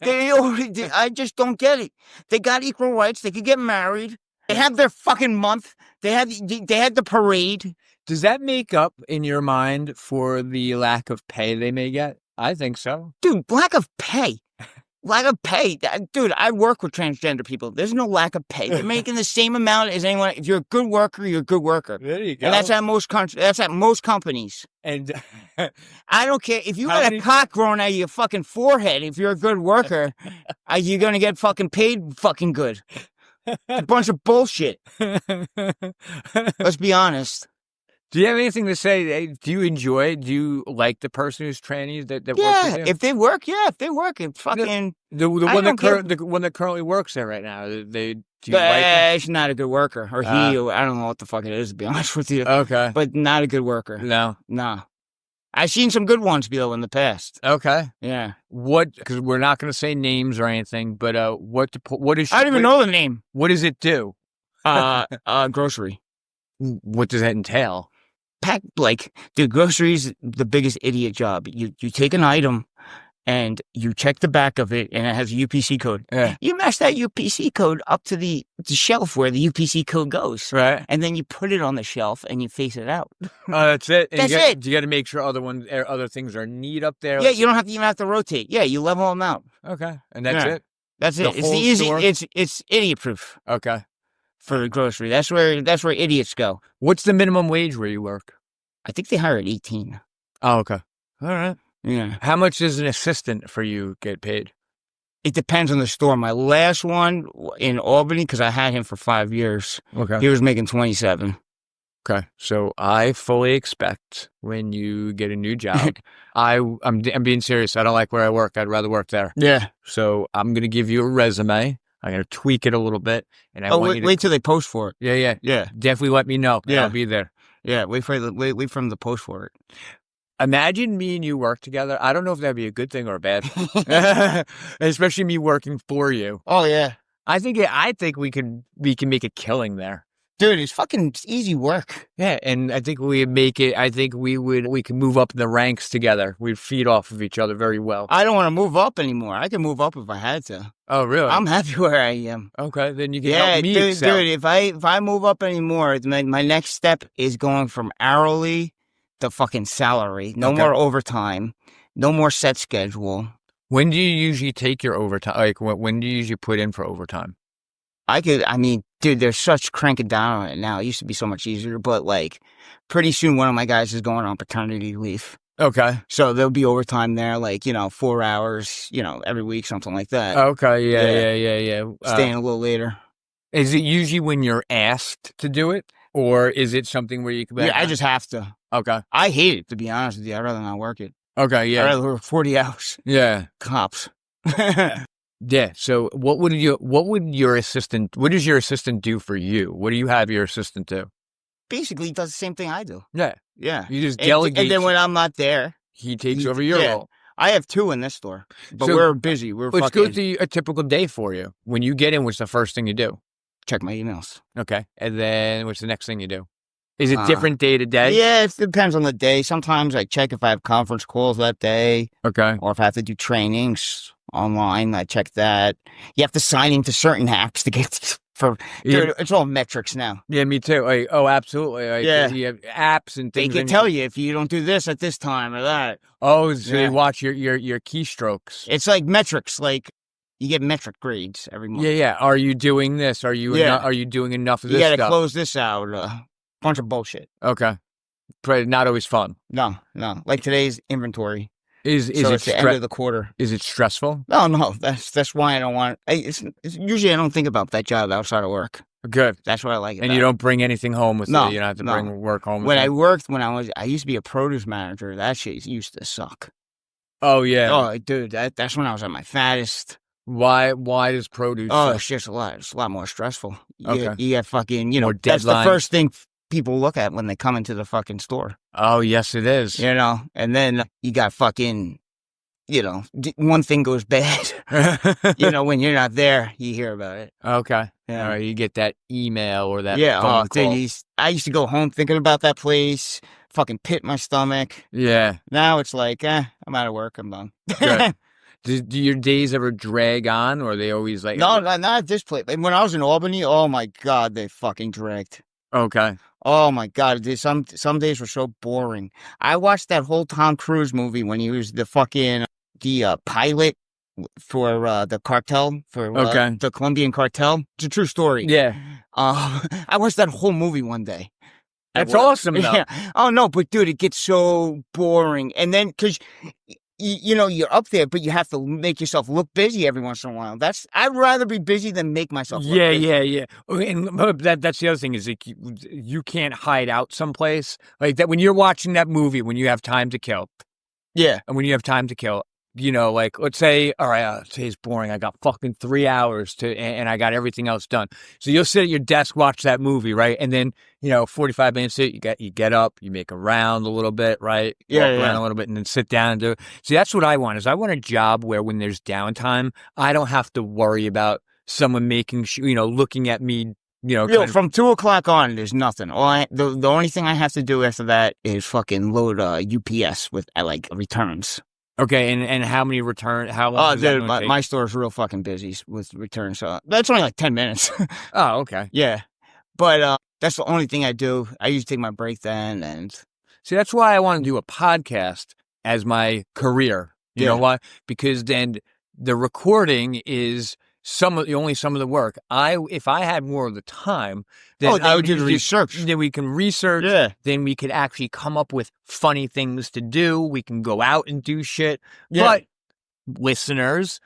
They already did. I just don't get it. They got equal rights. They could get married. They have their fucking month. They had the parade. Does that make up in your mind for the lack of pay they may get? I think so. Dude, lack of pay. Lack of pay. Dude, I work with transgender people. There's no lack of pay. They're making the same amount as anyone. If you're a good worker, you're a good worker. There you go. And that's at most companies. And I don't care. If you got a cock growing out of your fucking forehead, if you're a good worker, you're going to get fucking paid fucking good. It's a bunch of bullshit. Let's be honest. Do you have anything to say? Do you like the person who's tranny that works with you? If they work, it's fucking... The one that currently works there right now, do you like she's not a good worker. Or I don't know what the fuck it is, to be honest with you. Okay. But not a good worker. No. I've seen some good ones, though, in the past. Okay. Yeah. Because we're not going to say names or anything, but what is... I don't even know the name. What does it do? Grocery. What does that entail? Dude, groceries, the biggest idiot job. You take an item and you check the back of it and it has a UPC code. Yeah. You match that UPC code up to the shelf where the UPC code goes. Right. And then you put it on the shelf and you face it out. Oh, that's it. And that's it. You got to make sure other things are neat up there. Yeah, you don't even have to rotate. Yeah, you level them out. Okay. And that's it? That's it. It's the easy, it's idiot proof. Okay. For the grocery. That's where idiots go. What's the minimum wage where you work? I think they hire at 18. Oh, okay. All right. Yeah. How much does an assistant for you get paid? It depends on the store. My last one in Albany, because I had him for 5 years, okay, he was making 27. Okay. So I fully expect when you get a new job, I'm being serious. I don't like where I work. I'd rather work there. Yeah. So I'm going to give you a resume. I'm going to tweak it a little bit. And wait till they post for it. Yeah. Definitely let me know. Yeah. I'll be there. Yeah, wait for them to post for it. Imagine me and you work together. I don't know if that'd be a good thing or a bad thing. Especially me working for you. Oh yeah. I think we can make a killing there. Dude, it's fucking easy work. Yeah, and I think we could move up in the ranks together. We'd feed off of each other very well. I don't want to move up anymore. I can move up if I had to. Oh, really? I'm happy where I am. Okay, then you can help me dude, excel. Dude, if I move up anymore, my next step is going from hourly to fucking salary. No more overtime. No more set schedule. When do you usually take your overtime? Like, when do you usually put in for overtime? Dude, there's such cranking down on it now. It used to be so much easier, but like pretty soon one of my guys is going on paternity leave. Okay. So there'll be overtime there, like, 4 hours, every week, something like that. Okay, yeah. Staying a little later. Is it usually when you're asked to do it? Or is it something where you can... Yeah, I just have to. Okay. I hate it, to be honest with you. I'd rather not work it. Okay, yeah. I'd rather work 40 hours. Yeah. Cops. Yeah. So what does your assistant do for you? What do you have your assistant do? Basically, he does the same thing I do. Yeah. Yeah. You just delegate. And then when I'm not there, he takes over your role. I have 2 in this store, but So, we're busy. Let's go through a typical day for you. When you get in, what's the first thing you do? Check my emails. Okay. And then what's the next thing you do? Is it different day to day? Yeah, it depends on the day. Sometimes I check if I have conference calls that day. Okay. Or if I have to do trainings online, I check that. You have to sign into certain apps to get dude, it's all metrics now. Yeah, me too. Absolutely. You have apps and things. They can tell you if you don't do this at this time or that. Oh, so they watch your keystrokes. It's like metrics, like you get metric grades every month. Yeah. Are you doing this? Are you doing enough of this stuff? You got to close this out. Bunch of bullshit. Okay. Probably not always fun. No. Like today's inventory. Is it's the end of the quarter. Is it stressful? No. That's why I don't want. It's usually I don't think about that job outside of work. Good. That's what I like. And you don't bring anything home with you. You don't have to bring work home. When I used to be a produce manager. That shit used to suck. Oh yeah. Oh dude, that's when I was at my fattest. Why does produce? Oh, it's just a lot. It's a lot more stressful. You get fucking. More that's the deadlines. first thing people look at when they come into the fucking store. Oh, yes, it is. And then you got fucking, one thing goes bad. When you're not there, you hear about it. Okay. Yeah. All right, you get that email or that phone call. Dude, I used to go home thinking about that place, fucking pit my stomach. Yeah. Now it's like, I'm out of work, I'm done. Good. Do your days ever drag on, or are they always like... No, not at this place. When I was in Albany, oh my God, they fucking dragged. Okay. Oh my God, some days were so boring. I watched that whole Tom Cruise movie when he was the pilot for the cartel, for the Colombian cartel. It's a true story. Yeah. I watched that whole movie one day. That's awesome, though. Yeah. Oh no, but dude, it gets so boring. And then, because you're up there, but you have to make yourself look busy every once in a while. I'd rather be busy than make myself look busy. Yeah. And that's the other thing is like you can't hide out someplace like that when you're watching that movie when you have time to kill. Yeah. And when you have time to kill, like let's say, all right, today's boring. I got fucking 3 hours and I got everything else done. So you'll sit at your desk, watch that movie, right? And then 45 minutes in, you get up, you make a round a little bit, right? Walk around a little bit, and then sit down and do it. See, that's what I want. Is I want a job where when there's downtime, I don't have to worry about someone making looking at me. From 2 o'clock on, there's nothing. The only thing I have to do after that is fucking load UPS with returns. Okay, and how many how long? Dude, my store's real fucking busy with returns. So that's only like 10 minutes. Oh, okay. Yeah, but that's the only thing I do. I usually take my break then, and see, that's why I want to do a podcast as my career. You know why? Because then the recording is only some of the work. If I had more of the time, then I would do research. Then we can research. Yeah. Then we could actually come up with funny things to do. We can go out and do shit. Yeah. But listeners,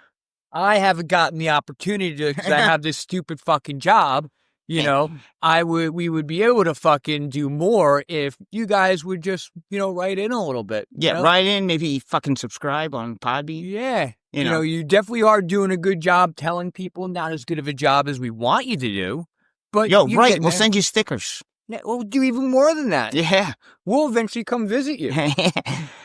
I haven't gotten the opportunity to because I have this stupid fucking job. We would be able to fucking do more if you guys would just, write in a little bit. Yeah, write in, maybe fucking subscribe on Podbean. Yeah. You definitely are doing a good job telling people, not as good of a job as we want you to do. But we'll send you stickers. Yeah, we'll do even more than that. Yeah. We'll eventually come visit you.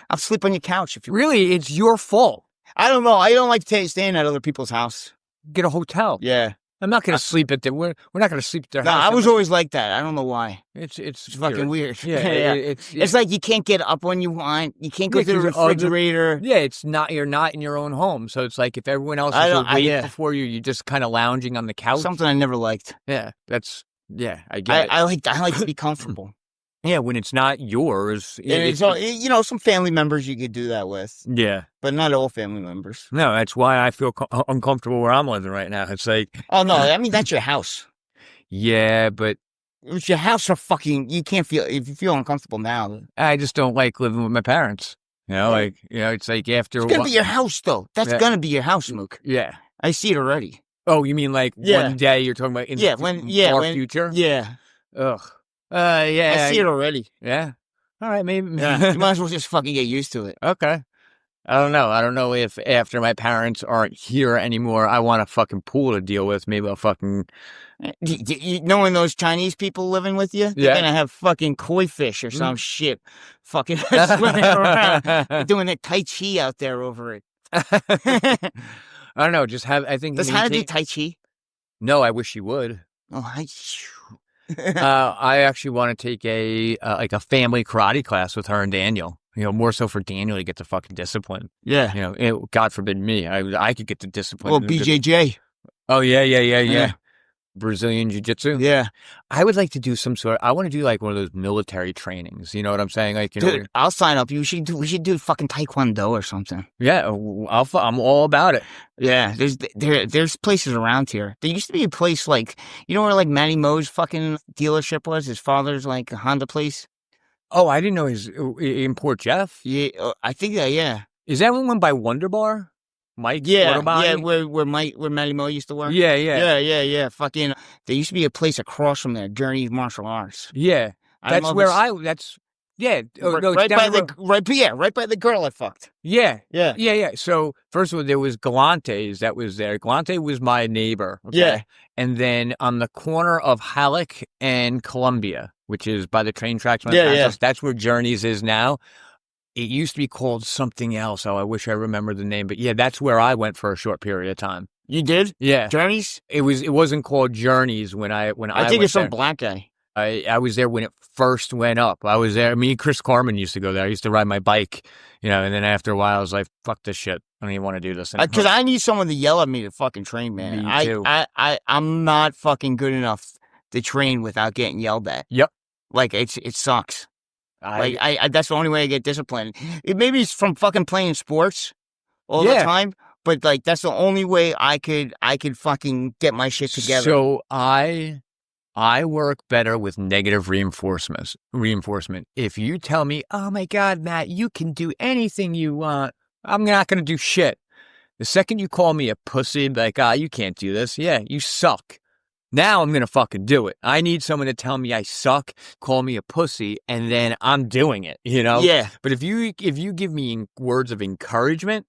I'll sleep on your couch if you want. Really, it's your fault. I don't know. I don't like staying at other people's house. Get a hotel. Yeah. I'm not going to sleep at we're not going to sleep at their No, house. I was always like that. I don't know why. It's Fucking weird. Yeah, It's like you can't get up when you want. You can't go to the 'cause all refrigerator. Yeah, it's not. You're not in your own home, so it's like if everyone else is awake before you, you're just kind of lounging on the couch. Something I never liked. Yeah, I get it. I like to be comfortable. Yeah, when it's not yours. Some family members you could do that with. Yeah. But not all family members. No, that's why I feel uncomfortable where I'm living right now. It's like... Oh, no, I mean, that's your house. Yeah, but... It's your house for fucking... You can't feel... If you feel uncomfortable now... I just don't like living with my parents. It's like after... It's going to be your house, though. That's going to be your house, Mook. Yeah. I see it already. Oh, you mean like one day you're talking about in the far future? Yeah. Ugh. Yeah. I see it already. Yeah. All right, maybe. Yeah. You might as well just fucking get used to it. Okay. I don't know. I don't know if after my parents aren't here anymore, I want a fucking pool to deal with. Maybe I'll fucking... Knowing those Chinese people living with you, they're going to have fucking koi fish or some shit fucking swimming around. They're doing that Tai Chi out there over it. I don't know. Just have... I think... Does Hannah do Tai Chi? No, I wish she would. Oh, I actually want to take a family karate class with her and Daniel. More so for Daniel to get the fucking discipline. Yeah. God forbid me. I could get the discipline. Well, BJJ. Oh, yeah. Brazilian Jiu-Jitsu. Yeah. I would like to do I want to do like one of ththose military trainings. You know what I'm saying? Like, dude, I'll sign up. We should do fucking Taekwondo or something. Yeah. I'm all about it. Yeah. There's places around here. There used to be a place like, where like Matty Moe's fucking dealership was? His father's like a Honda place. Oh, I didn't know in Port Jeff. Yeah. I think that, yeah. Is that one by Wonder Bar? Mike? Yeah, where Matty Moe used to work. Yeah. Fucking, there used to be a place across from there, Journey's Martial Arts. Yeah, that's where yeah. Oh, no, right by the girl I fucked. Yeah. So first of all, there was Galante's that was there. Galante was my neighbor. Okay? Yeah, and then on the corner of Halleck and Columbia, which is by the train tracks. That's where Journey's is now. It used to be called something else. Oh, I wish I remembered the name. But yeah, that's where I went for a short period of time. You did? Yeah. Journeys? It wasn't called Journeys when I think it's some black guy. I was there when it first went up. I was there. Me and Chris Carmen used to go there. I used to ride my bike, and then after a while I was like, fuck this shit. I don't even want to do this anymore. Because I need someone to yell at me to fucking train, man. Me too. I'm not fucking good enough to train without getting yelled at. Yep. Like, it sucks. That's the only way I get disciplined. Maybe it's from fucking playing sports all the time, but like that's the only way I could fucking get my shit together. So I work better with negative reinforcement. If you tell me, "Oh my God, Matt, you can do anything you want," I'm not going to do shit. The second you call me a pussy, like, you can't do this. Yeah, you suck. Now I'm going to fucking do it. I need someone to tell me I suck, call me a pussy, and then I'm doing it, Yeah. But if you give me words of encouragement,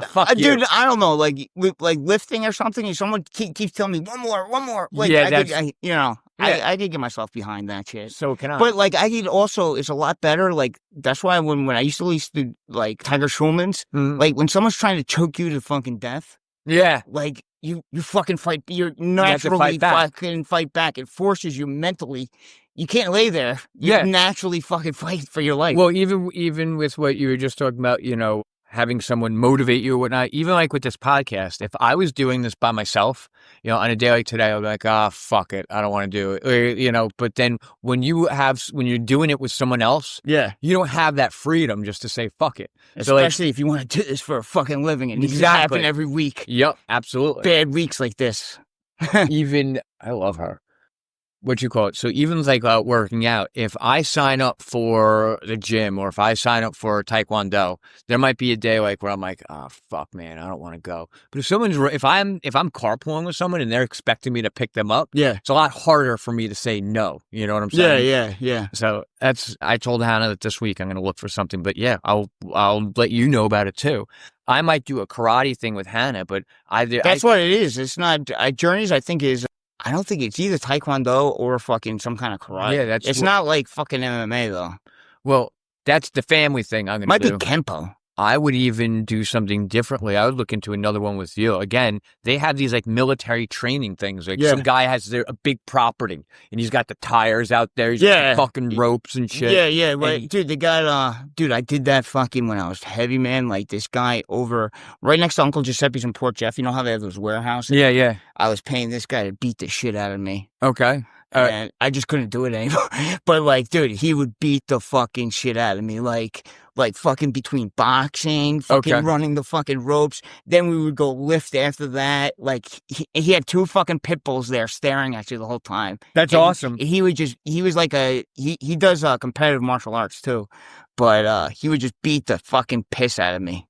fuck you. Dude, I don't know, like lifting or something, and someone keeps telling me, one more. Like, I could get myself behind that shit. So can I. But, like, I could also, it's a lot better, like, that's why when I used to like, Tiger Schulman's, like, when someone's trying to choke you to fucking death, like, you fucking fight. You're naturally fucking fight back. It forces you mentally. You can't lay there. You naturally fucking fight for your life. Well, even with what you were just talking about, having someone motivate you or whatnot, even like with this podcast, if I was doing this by myself, on a day like today, I'd be like, fuck it. I don't want to do it. Or, but then when you're doing it with someone else, you don't have that freedom just to say, fuck it. Especially if you want to do this for a fucking living. And it needs to happen every week. Yep, absolutely. Bad weeks like this. I love her. What you call it? So even like working out, if I sign up for the gym or if I sign up for Taekwondo, there might be a day like where I'm like, fuck, man, I don't want to go. But if I'm carpooling with someone and they're expecting me to pick them up, it's a lot harder for me to say no. You know what I'm saying? Yeah. So I told Hannah that this week I'm going to look for something, but I'll let you know about it too. I might do a karate thing with Hannah, but that's what it is. It's not Journeys. I don't think it's either Taekwondo or fucking some kind of karate. Yeah, it's not like fucking MMA though. Well, that's the family thing I'm going to do. Might be Kempo. I would even do something differently. I would look into another one with you. Again, they have these like military training things. Like some guy has a big property and he's got the tires out there. He's got fucking ropes and shit. Yeah, right. Dude, they got, dude, I did that fucking when I was heavy, man. Like this guy over right next to Uncle Giuseppe's in Port Jeff. You know how they have those warehouses? Yeah. I was paying this guy to beat the shit out of me. Okay. And I just couldn't do it anymore. But like, dude, he would beat the fucking shit out of me. Like fucking between boxing, fucking running the fucking ropes. Then we would go lift after that. Like he had 2 fucking pit bulls there staring at you the whole time. That's awesome. He was like he does competitive martial arts too. But he would just beat the fucking piss out of me.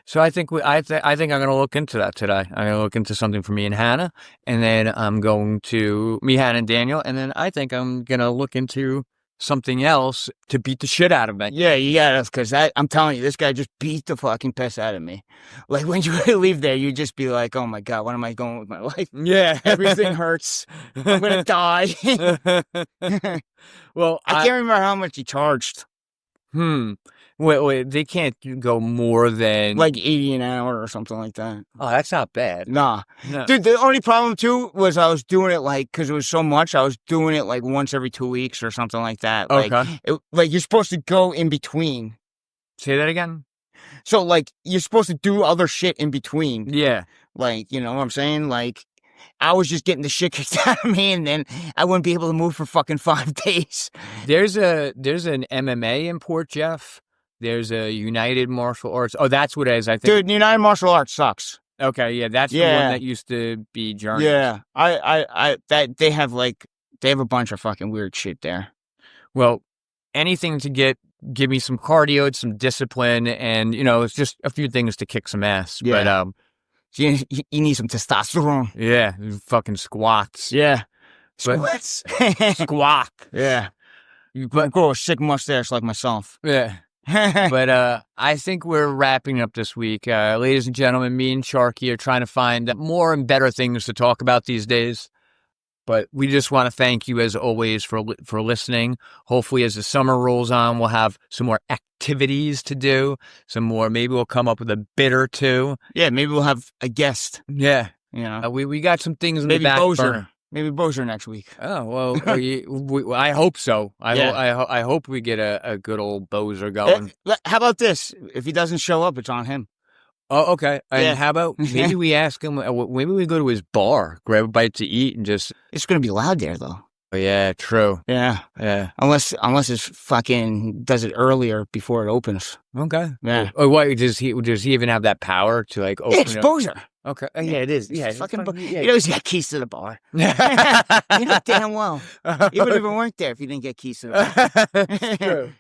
So I think I think I'm going to look into that today. I'm going to look into something for me and Hannah, and then I'm going to me, Hannah, and Daniel, and then I think I'm going to look into something else to beat the shit out of me. Yeah, you got us, because I'm telling you, this guy just beat the fucking piss out of me. Like when you leave there, you just be like, oh my God, what am I going with my life? Yeah, everything hurts. I'm going to die. Well, I can't remember how much he charged. Wait, they can't go more than like 80 an hour or something like that. Oh, that's not bad. Nah. No. Dude, the only problem too was I was doing it like, because it was so much, I was doing it like once every 2 weeks or something like that. Okay. Like you're supposed to go in between. Say that again? So like you're supposed to do other shit in between. Yeah. Like, you know what I'm saying? Like I was just getting the shit kicked out of me, and then I wouldn't be able to move for fucking 5 days. There's an MMA in Port Jeff. There's a United Martial Arts. Oh, that's what it is, I think. Dude, United Martial Arts sucks. Okay, yeah, that's the one that used to be Journey. Yeah, they have a bunch of fucking weird shit there. Well, anything to give me some cardio, some discipline, and it's just a few things to kick some ass. Yeah. But you need some testosterone. Yeah, fucking squats. Yeah, squats. Squat. Yeah, you grow a sick mustache like myself. Yeah. But I think we're wrapping up this week. Ladies and gentlemen, me and Sharkey are trying to find more and better things to talk about these days. But we just want to thank you, as always, for listening. Hopefully, as the summer rolls on, we'll have some more activities to do. Some more. Maybe we'll come up with a bit or two. Yeah, maybe we'll have a guest. Yeah. We got some things in the back burner. Maybe Bozier next week. Oh, well, I hope so. I hope we get a good old Bozier going. How about this? If he doesn't show up, it's on him. Oh, okay. And how about maybe we ask him, maybe we go to his bar, grab a bite to eat, and just... It's going to be loud there, though. Oh, yeah, true. Yeah. Unless it's fucking does it earlier before it opens. Okay. Yeah. Oh, what, does he even have that power to like open it's Bozier. Okay. Yeah, it is. Yeah. Fucking he's got keys to the bar. You know damn well. He wouldn't even work there if he didn't get keys to the bar. It's true.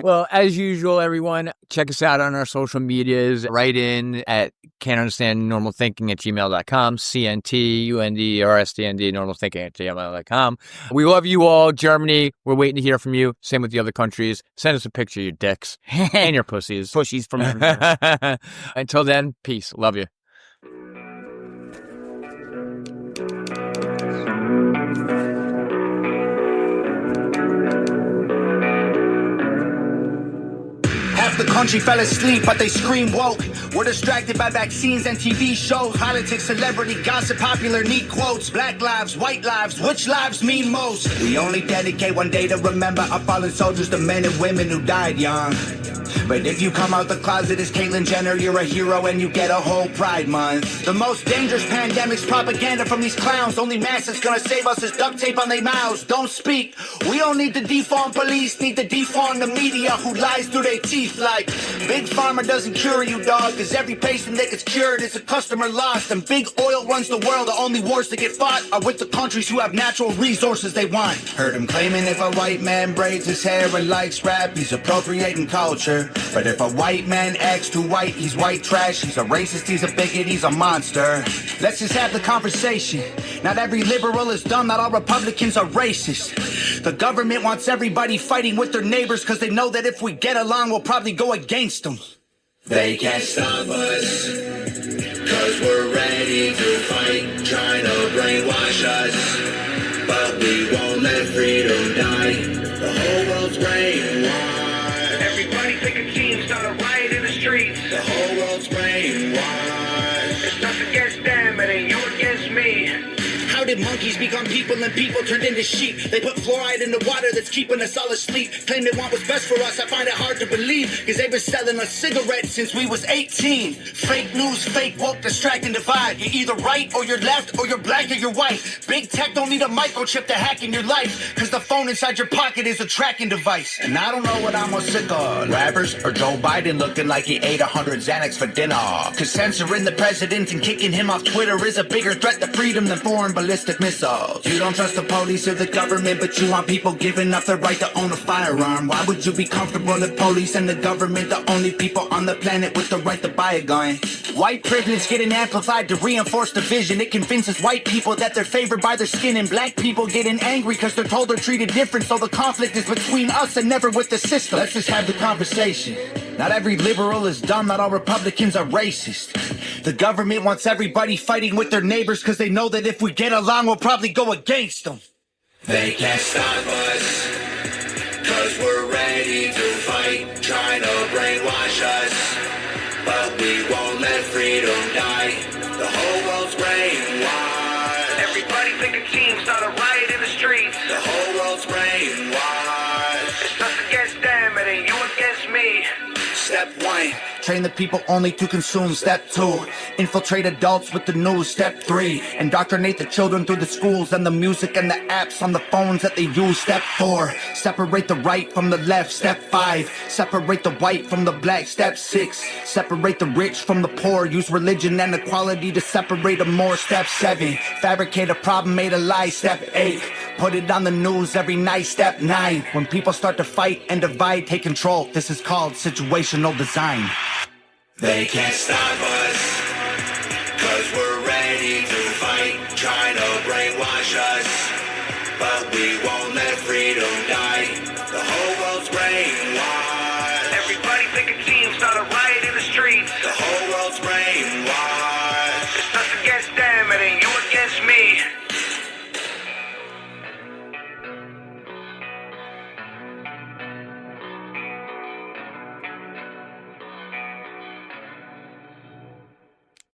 Well, as usual, everyone, check us out on our social medias. Write in at can'tunderstandnormalthinking@gmail.com, CNTUNDRSTND, normalthinking@gmail.com. We love you all, Germany. We're waiting to hear from you. Same with the other countries. Send us a picture of your dicks and your pussies. Pussies from everywhere. Until then, peace. Love you. The country fell asleep, but they scream woke. We're distracted by vaccines and TV shows, politics, celebrity, gossip, popular, neat quotes. Black lives, white lives, which lives mean most? We only dedicate one day to remember our fallen soldiers, the men and women who died young. But if you come out the closet as Caitlyn Jenner, you're a hero and you get a whole Pride Month. The most dangerous pandemic's propaganda from these clowns. Only mask that's gonna save us is duct tape on their mouths. Don't speak. We don't need to defund police, need to defund the media who lies through their teeth like Big Pharma doesn't cure you, dog, cause every patient that gets cured is a customer lost. And big oil runs the world, the only wars that get fought are with the countries who have natural resources they want. Heard him claiming if a white man braids his hair and likes rap, he's appropriating culture. But if a white man acts too white, he's white trash, he's a racist, he's a bigot, he's a monster. Let's just have the conversation. Not every liberal is dumb, not all Republicans are racist. The government wants everybody fighting with their neighbors cause they know that if we get along, we'll probably go against them. They can't stop us, cause we're ready to fight, trying to brainwash us. But we won't let freedom die, the whole world's brainwashed. Everybody take a team, start a riot in the streets. did monkeys become people and people turned into sheep? They put fluoride in the water that's keeping us all asleep. Claim they want what's best for us, I find it hard to believe. Cause they've been selling us cigarettes since we was 18. Fake news, fake woke, distract and divide. You're either right or you're left, or you're black or you're white. Big tech don't need a microchip to hack in your life. Cause the phone inside your pocket is a tracking device. And I don't know what I'm more sick of, rappers or Joe Biden looking like he ate 100 Xanax for dinner. Cause censoring the president and kicking him off Twitter is a bigger threat to freedom than foreign ballistic missiles. You don't trust the police or the government, but you want people giving up their right to own a firearm. Why would you be comfortable if police and the government the only people on the planet with the right to buy a gun? White privilege getting amplified to reinforce division. It convinces white people that they're favored by their skin, and black people getting angry because they're told they're treated different. So the conflict is between us and never with the system. Let's just have the conversation. Not every liberal is dumb, not all Republicans are racist. The government wants everybody fighting with their neighbors because they know that if we get along, we'll probably go against them. They can't stop us, cause we're ready to fight, trying to brainwash us. But we won't let freedom die, the whole world's brainwashed. Everybody pick a team, start a riot in the streets. The whole world's brainwashed. It's us against them, it ain't you against me. Step 1, train the people only to consume. Step 2, infiltrate adults with the news. Step 3, indoctrinate the children through the schools and the music and the apps on the phones that they use. Step 4, separate the right from the left. Step 5, separate the white from the black. Step 6, separate the rich from the poor. Use religion and equality to separate them more. Step 7, fabricate a problem, made a lie. Step 8, put it on the news every night. Step 9, when people start to fight and divide, take control. This is called situational design. They can't stop us, cause we're ready to fight, trying to brainwash us. But we won't